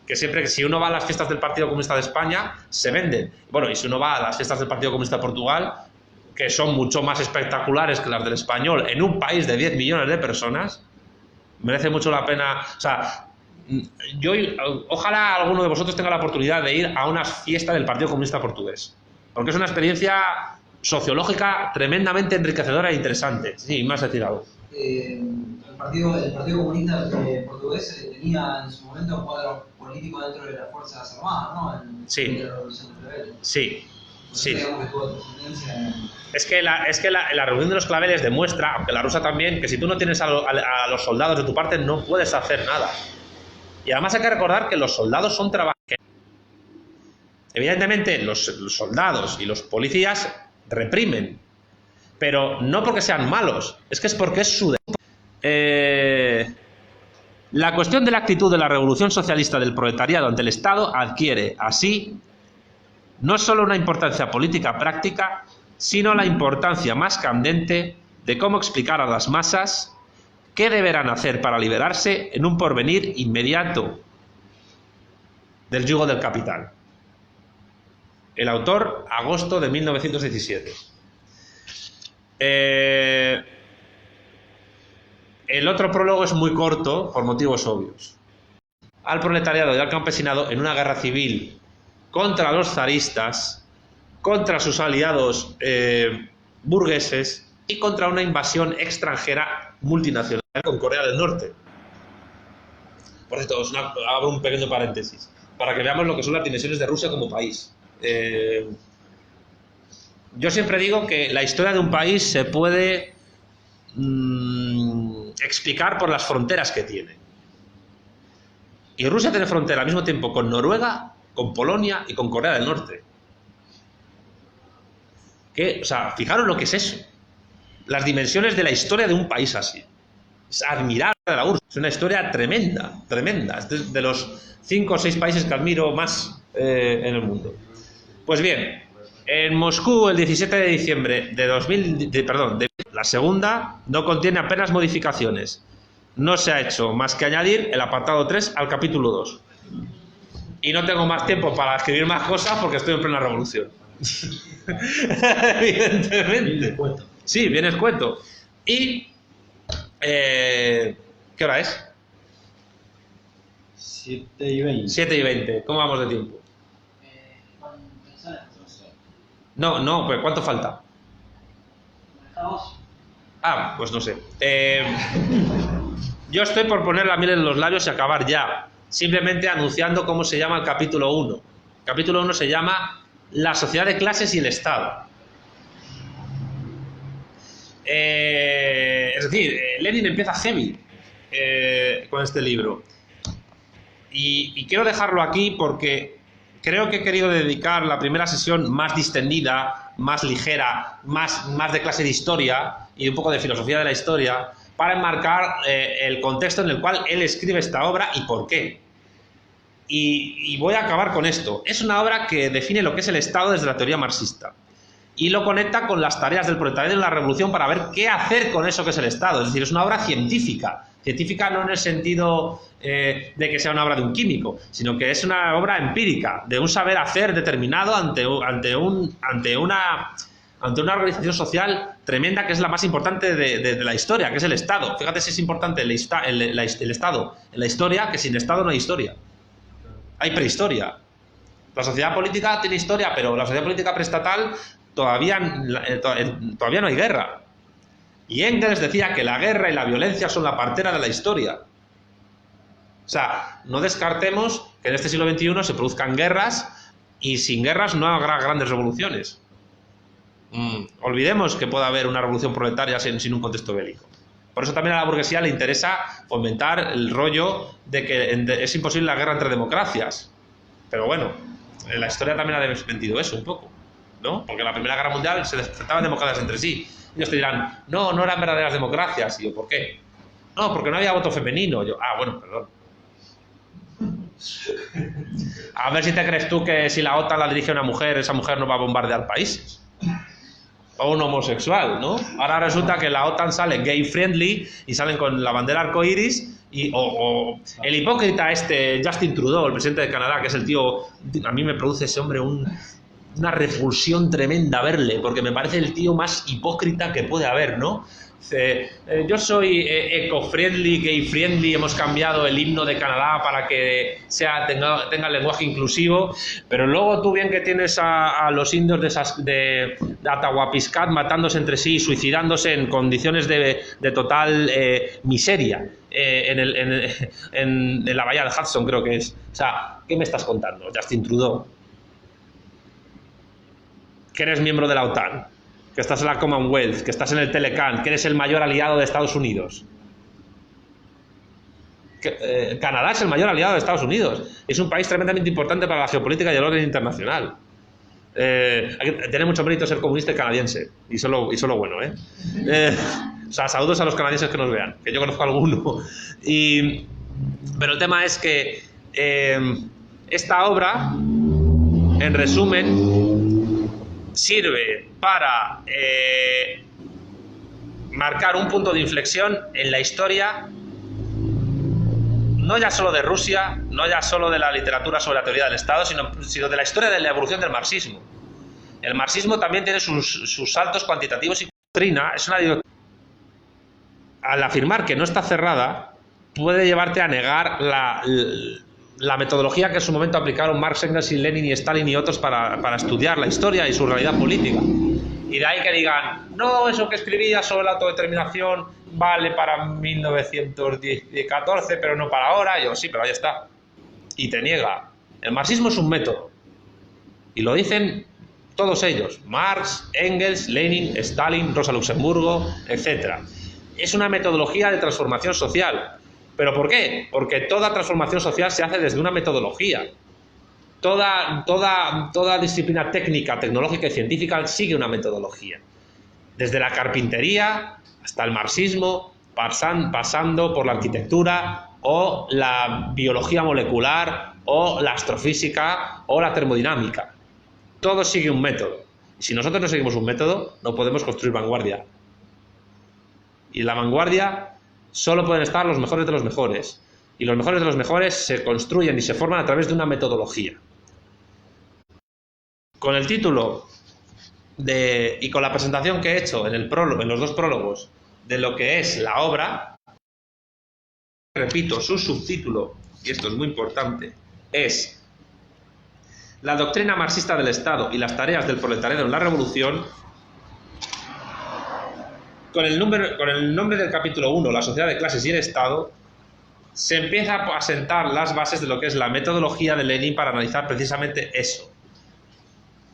que siempre, si uno va a las fiestas del Partido Comunista de España, se venden. Bueno, y si uno va a las fiestas del Partido Comunista de Portugal, que son mucho más espectaculares que las del español, en un país de 10 millones de personas, merece mucho la pena. O sea, ojalá alguno de vosotros tenga la oportunidad de ir a una fiesta del Partido Comunista Portugués, porque es una experiencia sociológica tremendamente enriquecedora e interesante. Sí, más decir algo. El Partido Comunista Portugués tenía en su momento un cuadro político dentro de las Fuerzas Armadas, ¿no? Sí. De la Revolución Rebelde. Sí. Sí. Digamos que tuvo trascendencia en... Es que la reunión de los claveles demuestra, aunque la rusa también, que si tú no tienes a los soldados de tu parte no puedes hacer nada. Y además hay que recordar que los soldados son trabajadores. Evidentemente los soldados y los policías reprimen, pero no porque sean malos, es porque es su derecho. La cuestión de la actitud de la revolución socialista del proletariado ante el Estado adquiere, así, no solo una importancia política práctica, sino la importancia más candente de cómo explicar a las masas qué deberán hacer para liberarse en un porvenir inmediato del yugo del capital. El autor, agosto de 1917. El otro prólogo es muy corto por motivos obvios. Al proletariado y al campesinado en una guerra civil contra los zaristas, contra sus aliados burgueses y contra una invasión extranjera multinacional con Corea del Norte. Por cierto, abro un pequeño paréntesis para que veamos lo que son las dimensiones de Rusia como país. Yo siempre digo que la historia de un país se puede explicar por las fronteras que tiene. Y Rusia tiene frontera al mismo tiempo con Noruega, con Polonia y con Corea del Norte. O sea, fijaros lo que es eso. Las dimensiones de la historia de un país así. Es admirable la URSS. Es una historia tremenda, tremenda. Es de los 5 o 6 países que admiro más en el mundo. Pues bien, en Moscú el 17 de diciembre de la segunda no contiene apenas modificaciones. No se ha hecho más que añadir el apartado 3 al capítulo 2. Y no tengo más tiempo para escribir más cosas porque estoy en plena revolución. Evidentemente. Sí, bien escueto. Y... ¿qué hora es? 7:20. 7:20. ¿Cómo vamos de tiempo? No, pues ¿cuánto falta? Ah, pues no sé. Yo estoy por poner la miel en los labios y acabar ya. Simplemente anunciando cómo se llama el capítulo 1. El capítulo 1 se llama La sociedad de clases y el Estado. Es decir, Lenin empieza heavy con este libro. Y quiero dejarlo aquí porque creo que he querido dedicar la primera sesión más distendida, más ligera, más de clase de historia y un poco de filosofía de la historia para enmarcar el contexto en el cual él escribe esta obra y por qué. Y voy a acabar con esto. Es una obra que define lo que es el Estado desde la teoría marxista y lo conecta con las tareas del proletariado en la revolución para ver qué hacer con eso que es el Estado. Es decir, es una obra científica. Científica no en el sentido de que sea una obra de un químico, sino que es una obra empírica, de un saber hacer determinado ante una organización social tremenda que es la más importante de la historia, que es el Estado. Fíjate si es importante el Estado en la historia, que sin Estado no hay historia. Hay prehistoria. La sociedad política tiene historia, pero la sociedad política preestatal todavía no hay guerra. Y Engels decía que la guerra y la violencia son la partera de la historia. O sea, no descartemos que en este siglo XXI se produzcan guerras y sin guerras no habrá grandes revoluciones. Olvidemos que pueda haber una revolución proletaria sin un contexto bélico. Por eso también a la burguesía le interesa fomentar el rollo de que es imposible la guerra entre democracias. Pero bueno, la historia también ha desmentido eso un poco, ¿no? Porque en la Primera Guerra Mundial se enfrentaban democracias entre sí. Ellos te dirán, no eran verdaderas democracias. Y yo, ¿por qué? No, porque no había voto femenino. Yo, bueno, perdón. A ver si te crees tú que si la OTAN la dirige una mujer, esa mujer no va a bombardear países. O un homosexual, ¿no? Ahora resulta que la OTAN sale gay friendly y salen con la bandera arcoiris o el hipócrita Justin Trudeau, el presidente de Canadá, que es el tío, a mí me produce ese hombre una repulsión tremenda verle, porque me parece el tío más hipócrita que puede haber, ¿no? Yo soy eco-friendly, gay-friendly, hemos cambiado el himno de Canadá para que tenga lenguaje inclusivo, pero luego tú bien que tienes a los indios de Atahuapiscat matándose entre sí y suicidándose en condiciones de total miseria en la bahía de Hudson, creo que es. O sea, ¿qué me estás contando, Justin Trudeau? que eres miembro de la OTAN, que estás en la Commonwealth, que estás en el Telecan, que eres el mayor aliado de Estados Unidos. Canadá es el mayor aliado de Estados Unidos. Es un país tremendamente importante para la geopolítica y el orden internacional. Tiene mucho mérito ser comunista y canadiense. Y solo bueno, o sea, saludos a los canadienses que nos vean, que yo conozco a alguno. Pero el tema es que esta obra, en resumen, sirve para marcar un punto de inflexión en la historia, no ya solo de Rusia, no ya solo de la literatura sobre la teoría del Estado, sino de la historia de la evolución del marxismo. El marxismo también tiene sus saltos cuantitativos y doctrina. Al afirmar que no está cerrada, puede llevarte a negar la metodología que en su momento aplicaron Marx, Engels y Lenin y Stalin y otros para estudiar la historia y su realidad política. Y de ahí que digan, no, eso que escribía sobre la autodeterminación vale para 1914, pero no para ahora. Y yo, sí, pero ahí está. Y te niega. El marxismo es un método. Y lo dicen todos ellos. Marx, Engels, Lenin, Stalin, Rosa Luxemburgo, etc. Es una metodología de transformación social. ¿Pero por qué? Porque toda transformación social se hace desde una metodología. Toda disciplina técnica, tecnológica y científica sigue una metodología. Desde la carpintería hasta el marxismo, pasando por la arquitectura o la biología molecular o la astrofísica o la termodinámica. Todo sigue un método. Y si nosotros no seguimos un método, no podemos construir vanguardia. Y en la vanguardia solo pueden estar los mejores de los mejores. Y los mejores de los mejores se construyen y se forman a través de una metodología. Con el título y con la presentación que he hecho en los dos prólogos de lo que es la obra, repito, su subtítulo, y esto es muy importante, es La doctrina marxista del Estado y las tareas del proletariado en la revolución. Con el nombre del capítulo 1, la sociedad de clases y el Estado, se empieza a sentar las bases de lo que es la metodología de Lenin para analizar precisamente eso.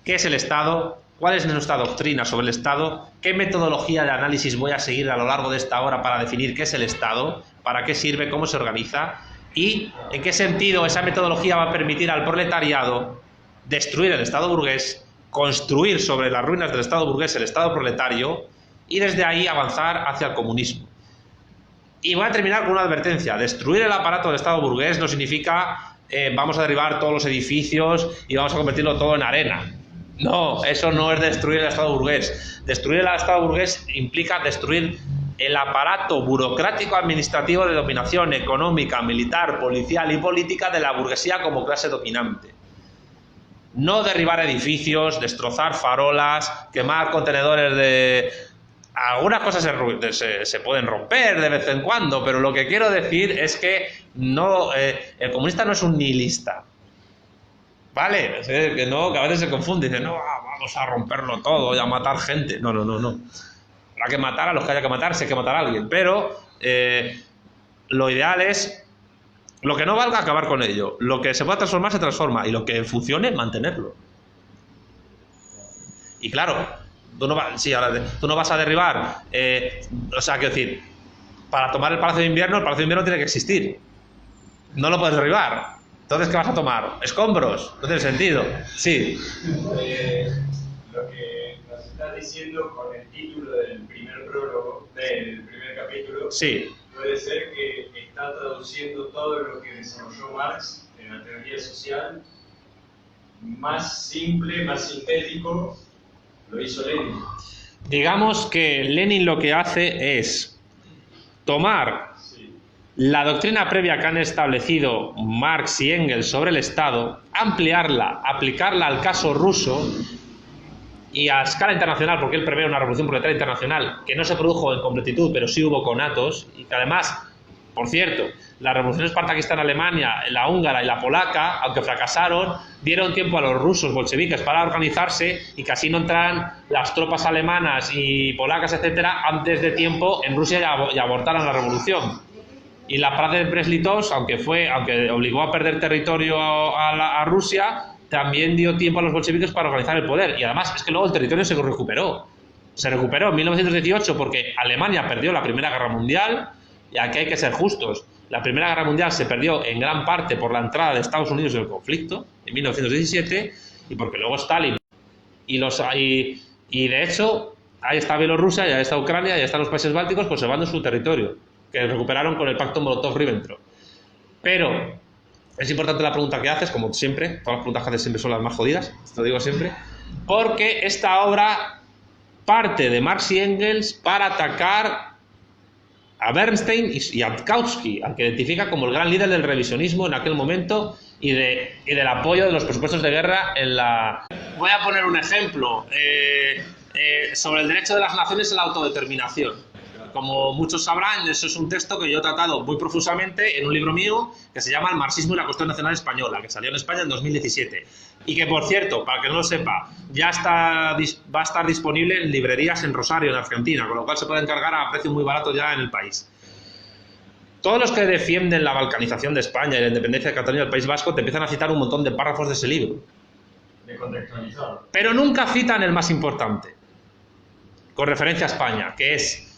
¿Qué es el Estado? ¿Cuál es nuestra doctrina sobre el Estado? ¿Qué metodología de análisis voy a seguir a lo largo de esta hora para definir qué es el Estado? ¿Para qué sirve? ¿Cómo se organiza? ¿Y en qué sentido esa metodología va a permitir al proletariado destruir el Estado burgués, construir sobre las ruinas del Estado burgués el Estado proletario y desde ahí avanzar hacia el comunismo? Y voy a terminar con una advertencia. Destruir el aparato del Estado burgués no significa vamos a derribar todos los edificios y vamos a convertirlo todo en arena. No, eso no es destruir el Estado burgués. Destruir el Estado burgués implica destruir el aparato burocrático administrativo de dominación económica, militar, policial y política de la burguesía como clase dominante. No derribar edificios, destrozar farolas, quemar contenedores de... Algunas cosas se pueden romper de vez en cuando, pero lo que quiero decir es que no, el comunista no es un nihilista. ¿Vale? Que a veces se confunde y dice, no, vamos a romperlo todo y a matar gente. No. Habrá que matar a los que haya que matar, si hay que matar a alguien. Pero lo ideal es, lo que no valga, acabar con ello. Lo que se pueda transformar, se transforma. Y lo que funcione, mantenerlo. Y claro, tú no vas a derribar, o sea, quiero decir, para tomar el Palacio de Invierno tiene que existir. No lo puedes derribar. Entonces, ¿qué vas a tomar? ¿Escombros? No tiene sentido. Sí. Lo que nos estás diciendo con el título del primer prólogo, del primer capítulo, sí, puede ser que está traduciendo todo lo que desarrolló Marx en la teoría social, más simple, más sintético, lo hizo Lenin. Digamos que Lenin lo que hace es tomar la doctrina previa que han establecido Marx y Engels sobre el Estado, ampliarla, aplicarla al caso ruso y a escala internacional, porque él prevé una revolución proletaria internacional que no se produjo en completitud, pero sí hubo conatos, y que además, por cierto, la revolución espartaquista en Alemania, la húngara y la polaca, aunque fracasaron, dieron tiempo a los rusos bolcheviques para organizarse y que así no entraran las tropas alemanas y polacas, etcétera, antes de tiempo en Rusia y abortaran la revolución. Y la paz de Brest-Litovsk, aunque obligó a perder territorio a Rusia, también dio tiempo a los bolcheviques para organizar el poder. Y además es que luego el territorio se recuperó. Se recuperó en 1918 porque Alemania perdió la Primera Guerra Mundial, y aquí hay que ser justos. La Primera Guerra Mundial se perdió en gran parte por la entrada de Estados Unidos en el conflicto, en 1917, y porque luego Stalin y de hecho ahí está Bielorrusia, ya está Ucrania, ya están los países bálticos conservando su territorio, que recuperaron con el pacto Molotov-Ribbentrop. Pero es importante la pregunta que haces, como siempre, todas las preguntas que haces siempre son las más jodidas, te lo digo siempre, porque esta obra parte de Marx y Engels para atacar a Bernstein y a Kautsky, al que identifica como el gran líder del revisionismo en aquel momento y del apoyo de los presupuestos de guerra en la... Voy a poner un ejemplo sobre el derecho de las naciones a la autodeterminación. Como muchos sabrán, eso es un texto que yo he tratado muy profusamente en un libro mío que se llama El marxismo y la cuestión nacional española, que salió en España en 2017. Y que, por cierto, para que no lo sepa, ya va a estar disponible en librerías en Rosario, en Argentina, con lo cual se puede encargar a precio muy barato ya en el país. Todos los que defienden la balcanización de España y la independencia de Cataluña del País Vasco te empiezan a citar un montón de párrafos de ese libro. De contextualizar. Pero nunca citan el más importante, con referencia a España, que es...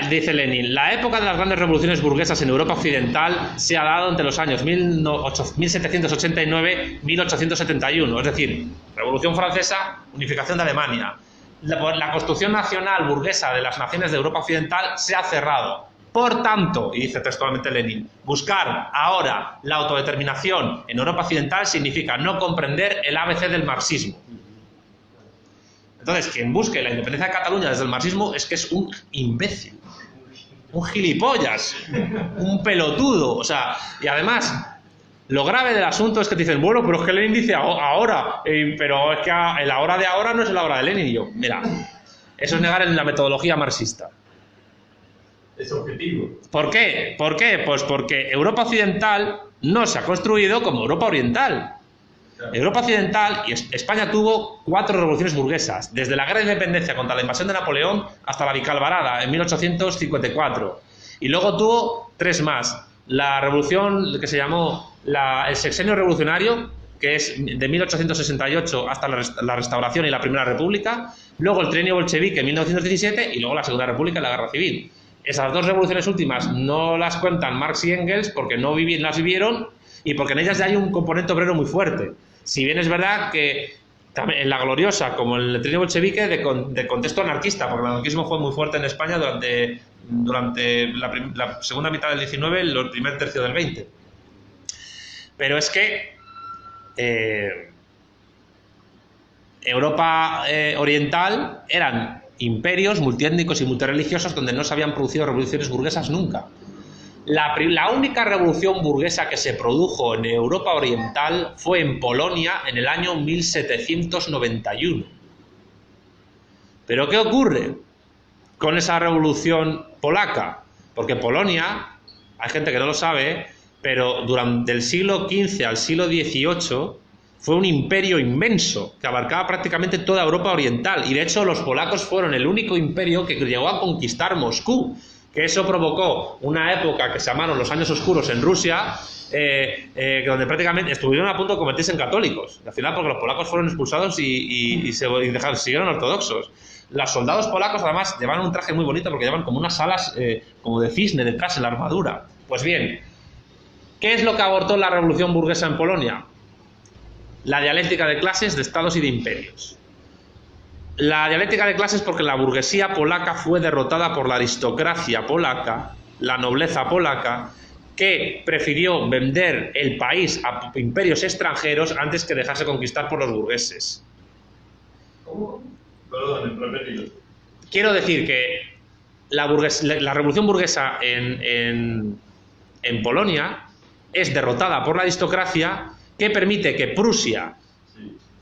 dice Lenin, la época de las grandes revoluciones burguesas en Europa Occidental se ha dado entre los años 1789 y 1871, es decir, Revolución Francesa, unificación de Alemania. La construcción nacional burguesa de las naciones de Europa Occidental se ha cerrado. Por tanto, y dice textualmente Lenin, buscar ahora la autodeterminación en Europa Occidental significa no comprender el ABC del marxismo. Entonces, quien busque la independencia de Cataluña desde el marxismo es que es un imbécil, un gilipollas, un pelotudo. O sea, y además, lo grave del asunto es que te dicen, bueno, pero es que Lenin dice ahora, pero es que el ahora de ahora no es el ahora de Lenin. Y yo, mira, eso es negar en la metodología marxista. Es objetivo. ¿Por qué? ¿Por qué? Pues porque Europa Occidental no se ha construido como Europa Oriental. Europa Occidental y España tuvo 4 revoluciones burguesas, desde la Guerra de Independencia contra la invasión de Napoleón hasta la Vicalvarada en 1854. Y luego tuvo 3 más. La revolución que se llamó el Sexenio Revolucionario, que es de 1868 hasta la Restauración y la Primera República. Luego el Trienio Bolchevique en 1917 y luego la Segunda República y la Guerra Civil. Esas 2 revoluciones últimas no las cuentan Marx y Engels porque no las vivieron y porque en ellas ya hay un componente obrero muy fuerte. Si bien es verdad que en la gloriosa, como en el Trienio Bolchevique, de contexto anarquista, porque el anarquismo fue muy fuerte en España durante la segunda mitad del 19 y el primer tercio del 20. Pero es que Europa Oriental eran imperios multiétnicos y multireligiosos donde no se habían producido revoluciones burguesas nunca. La única revolución burguesa que se produjo en Europa Oriental fue en Polonia en el año 1791. ¿Pero qué ocurre con esa revolución polaca? Porque Polonia, hay gente que no lo sabe, pero durante el siglo XV al siglo XVIII fue un imperio inmenso que abarcaba prácticamente toda Europa Oriental. Y de hecho los polacos fueron el único imperio que llegó a conquistar Moscú. Que eso provocó una época que se llamaron los años oscuros en Rusia, donde prácticamente estuvieron a punto de convertirse en católicos. Al final, porque los polacos fueron expulsados y siguieron ortodoxos. Los soldados polacos, además, llevaban un traje muy bonito porque llevaban como unas alas como de cisne detrás en la armadura. Pues bien, ¿qué es lo que abortó la revolución burguesa en Polonia? La dialéctica de clases, de estados y de imperios. La dialéctica de clases porque la burguesía polaca fue derrotada por la aristocracia polaca, la nobleza polaca, que prefirió vender el país a imperios extranjeros antes que dejarse conquistar por los burgueses. ¿Cómo? Perdón, repetilo. Quiero decir que la revolución burguesa en Polonia es derrotada por la aristocracia que permite que Prusia,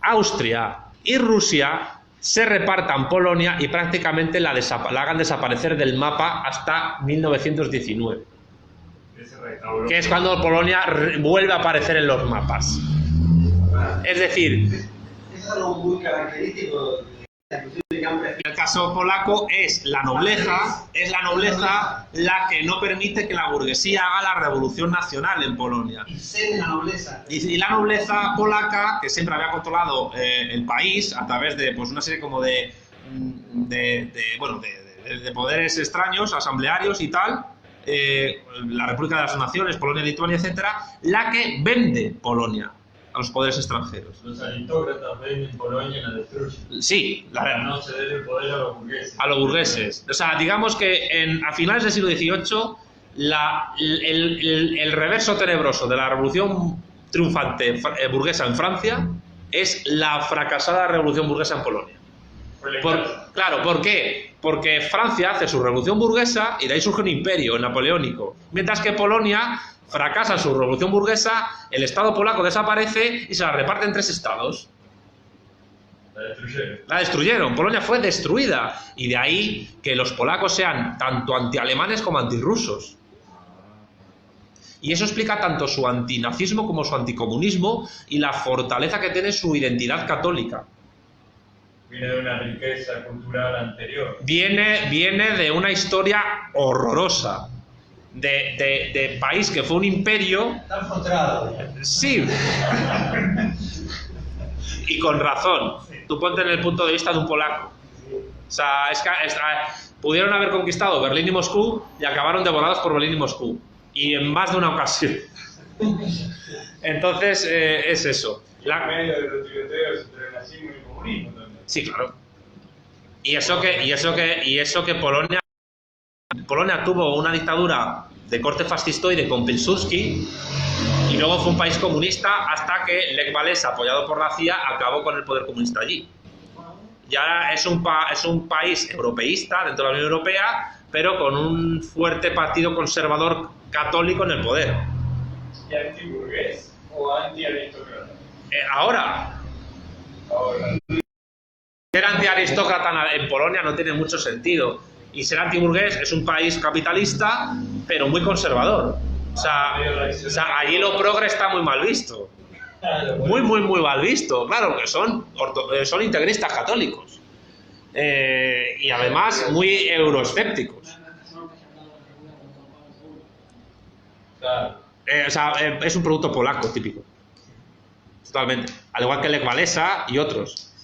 Austria y Rusia se repartan Polonia y prácticamente la hagan desaparecer del mapa hasta 1919. Que es cuando Polonia vuelve a aparecer en los mapas. Es decir, es algo muy característico de la cuestión de que han preferido. caso polaco es la nobleza la que no permite que la burguesía haga la revolución nacional en Polonia. Y cede la nobleza. Y la nobleza polaca, que siempre había controlado el país a través de pues, una serie como de poderes extraños, asamblearios y tal, la República de las Naciones, Polonia, Lituania, etcétera, la que vende Polonia a los poderes extranjeros. Los aristócratas venden Polonia y la destruyen. Sí, Para no ceder el poder a los burgueses. a los burgueses. O sea, digamos que a finales del siglo XVIII el reverso tenebroso de la revolución triunfante burguesa en Francia es la fracasada revolución burguesa en Polonia. Claro, ¿por qué? Porque Francia hace su revolución burguesa y de ahí surge un imperio napoleónico, mientras que Polonia fracasa su revolución burguesa, el Estado polaco desaparece y se la reparte en 3 estados. La destruyeron. Polonia fue destruida. Y de ahí que los polacos sean tanto antialemanes como antirrusos. Y eso explica tanto su antinazismo como su anticomunismo y la fortaleza que tiene su identidad católica. Viene de una riqueza cultural anterior. Viene de una historia horrorosa. De país que fue un imperio. Está frustrado. Sí. Y con razón. Tú ponte en el punto de vista de un polaco. O sea, pudieron haber conquistado Berlín y Moscú y acabaron devorados por Berlín y Moscú. Y en más de una ocasión. Entonces, es eso. En medio de los tiroteos entre el nazismo y el comunismo también. Sí, claro. Y eso que Polonia tuvo una dictadura de corte fascistoide con Pilsudski y luego fue un país comunista hasta que Lech Walesa, apoyado por la CIA, acabó con el poder comunista allí. Ya es un país europeísta dentro de la Unión Europea, pero con un fuerte partido conservador católico en el poder. ¿Y antiburgués o antiaristócrata? Ahora. Ser antiaristócrata en Polonia no tiene mucho sentido. Y ser antiburgués es un país capitalista, pero muy conservador. O sea, allí lo progre está muy mal visto. Muy mal visto. Claro, que son integristas católicos. Y además muy euroescépticos. Es un producto polaco típico. Totalmente. Al igual que Lech Walesa y otros.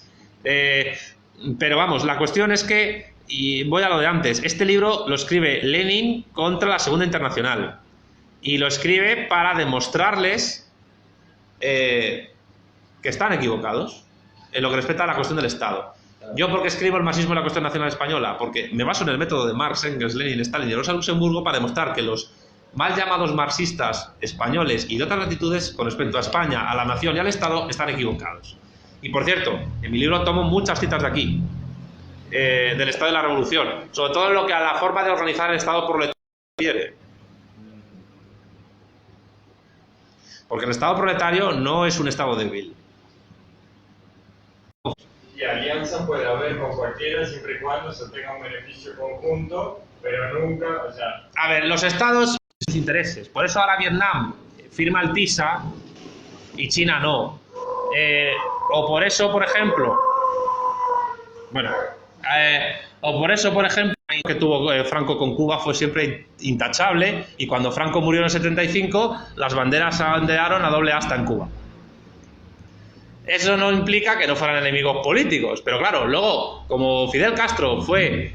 Pero vamos, la cuestión es que, y voy a lo de antes, este libro lo escribe Lenin contra la Segunda Internacional. Y lo escribe para demostrarles que están equivocados en lo que respecta a la cuestión del Estado. ¿Yo por qué escribo el marxismo y la cuestión nacional española? Porque me baso en el método de Marx, Engels, Lenin, Stalin y Rosa Luxemburgo para demostrar que los mal llamados marxistas españoles y de otras latitudes con respecto a España, a la nación y al Estado están equivocados. Y por cierto, en mi libro tomo muchas citas de aquí, del Estado de la Revolución, sobre todo en lo que a la forma de organizar el Estado proletario refiere. Porque el Estado proletario no es un Estado débil. Y alianza puede haber con cualquiera siempre y cuando se tenga un beneficio conjunto, pero nunca, o sea... A ver, los Estados sus intereses. Por eso ahora Vietnam firma el TISA y China no. O por eso, por ejemplo, que tuvo Franco con Cuba fue siempre intachable, y cuando Franco murió en el 75, las banderas se ondearon a doble asta en Cuba. Eso no implica que no fueran enemigos políticos, pero claro, luego, como Fidel Castro fue...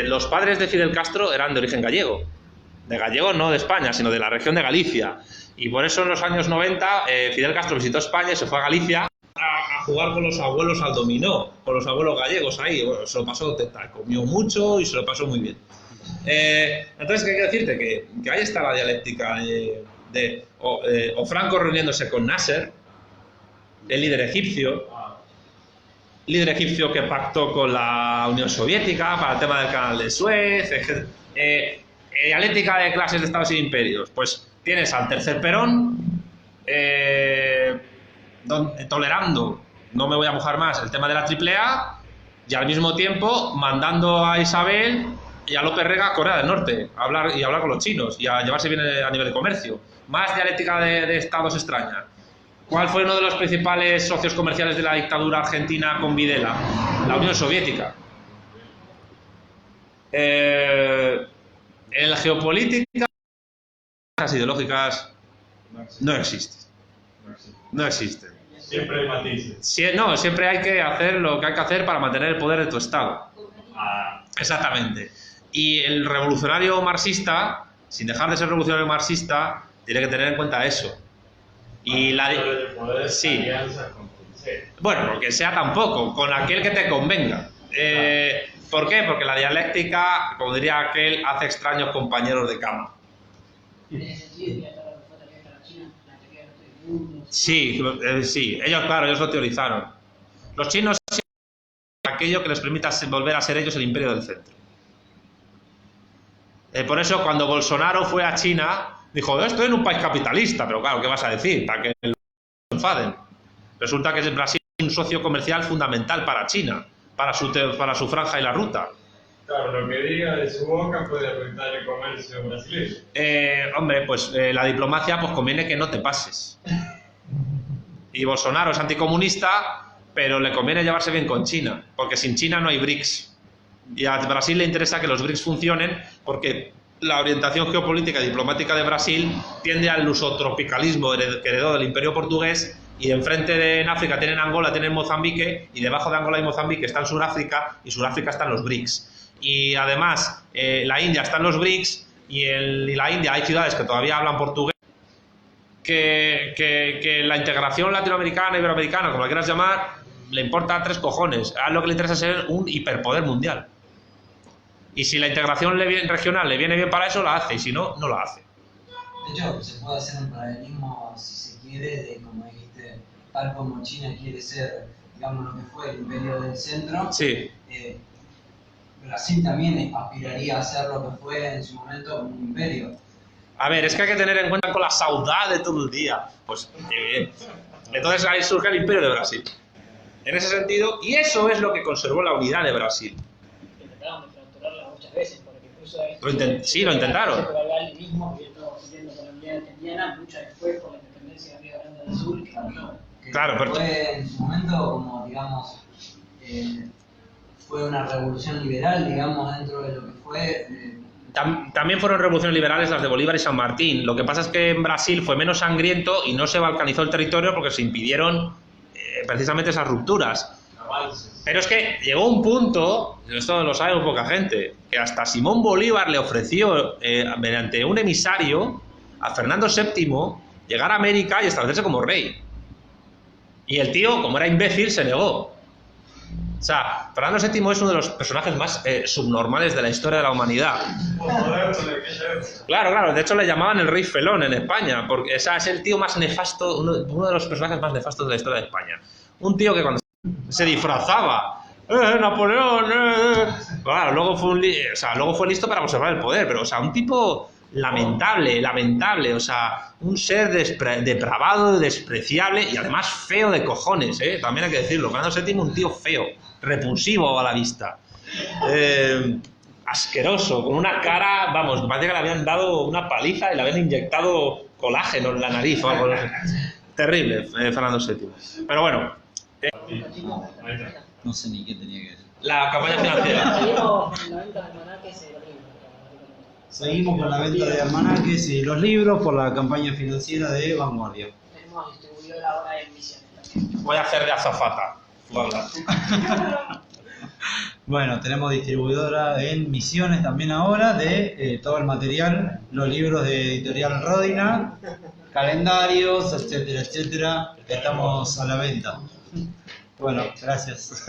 los padres de Fidel Castro eran de origen gallego. De gallego no de España, sino de la región de Galicia. Y por eso en los años 90 Fidel Castro visitó España y se fue a Galicia a jugar con los abuelos al dominó, con los abuelos gallegos ahí. Bueno, se lo pasó, comió mucho y se lo pasó muy bien. Entonces, ¿qué quiero decirte? Que ahí está la dialéctica o Franco reuniéndose con Nasser, el líder egipcio que pactó con la Unión Soviética para el tema del canal de Suez, etc. Dialéctica de clases de estados y imperios. Pues tienes al tercer Perón tolerando, no me voy a mojar más, el tema de la AAA, y al mismo tiempo mandando a Isabel y a López Rega a Corea del Norte a hablar con los chinos y a llevarse bien a nivel de comercio. Más dialéctica de estados extraña. ¿Cuál fue uno de los principales socios comerciales de la dictadura argentina con Videla? La Unión Soviética. En la geopolítica, las ideológicas no existen. No existen. Siempre hay matices. Siempre hay que hacer lo que hay que hacer para mantener el poder de tu Estado. Exactamente. Y el revolucionario marxista, sin dejar de ser revolucionario marxista, tiene que tener en cuenta eso. Y sí. Bueno, porque sea tampoco, con aquel que te convenga. ¿Por qué? Porque la dialéctica, como diría aquel, hace extraños compañeros de cama. Sí, sí, ellos lo teorizaron. Los chinos aquello que les permita volver a ser ellos el imperio del centro. Por eso cuando Bolsonaro fue a China, dijo, estoy en un país capitalista, pero claro, ¿qué vas a decir? Para que se enfaden. Resulta que Brasil es un socio comercial fundamental para China, para su franja y la ruta. Claro, lo que diga de su boca puede afectar el comercio brasileño. Hombre, pues la diplomacia, pues conviene que no te pases. Y Bolsonaro es anticomunista, pero le conviene llevarse bien con China, porque sin China no hay BRICS. Y a Brasil le interesa que los BRICS funcionen, porque la orientación geopolítica y diplomática de Brasil tiende al lusotropicalismo que heredó del imperio portugués, y enfrente en África tienen Angola, tienen Mozambique, y debajo de Angola y Mozambique está en Sudáfrica, y Sudáfrica están los BRICS. Y además, la India está en los BRICS, y en la India hay ciudades que todavía hablan portugués, que la integración latinoamericana, iberoamericana, como la quieras llamar, le importa 3 cojones. A lo que le interesa es ser un hiperpoder mundial. Y si la integración regional le viene bien para eso, la hace, y si no, no la hace. De hecho, se puede hacer un paralelismo, si se quiere, de, como dijiste, tal como China quiere ser, digamos, lo que fue el imperio del centro. Sí. Brasil también aspiraría a ser lo que fue en su momento un imperio. A ver, es que hay que tener en cuenta con la saudade de todo el día. Pues, entonces ahí surge el imperio de Brasil. En ese sentido, y eso es lo que conservó la unidad de Brasil. Intentaron fracturarla muchas veces, porque incluso sí, lo intentaron. El mismo que estamos viviendo con la unidad entendiana, mucho después por la independencia de Río Grande del Sur, que no. Claro, pero fue en su momento como, digamos, fue una revolución liberal, digamos, dentro de lo que fue. También fueron revoluciones liberales las de Bolívar y San Martín. Lo que pasa es que en Brasil fue menos sangriento y no se balcanizó el territorio porque se impidieron precisamente esas rupturas. Pero es que llegó un punto, esto lo sabe muy poca gente, que hasta Simón Bolívar le ofreció, mediante un emisario, a Fernando VII llegar a América y establecerse como rey. Y el tío, como era imbécil, se negó. O sea, Fernando VII es uno de los personajes más subnormales de la historia de la humanidad. Claro, de hecho le llamaban el rey felón en España, porque es el tío más nefasto, uno de los personajes más nefastos de la historia de España. Un tío que cuando se disfrazaba, Napoleón, Claro, luego fue listo para conservar el poder, pero, o sea, un tipo lamentable, o sea, un ser depravado, despreciable y además feo de cojones, también hay que decirlo. Fernando VII, un tío feo, repulsivo a la vista, asqueroso, con una cara, vamos, parece que le habían dado una paliza y le habían inyectado colágeno en la nariz o algo. Terrible, Fernando VII. Pero bueno, No sé ni qué tenía que decir. la campaña financiera. Seguimos con la venta de almanaques y los libros por la campaña financiera de Vanguardia. Tenemos distribuidor ahora en Misiones también. Voy a hacer de azafata. Bueno, tenemos distribuidora en Misiones también ahora de todo el material, los libros de Editorial Rodina, calendarios, etcétera, etcétera. Estamos a la venta. Bueno, gracias.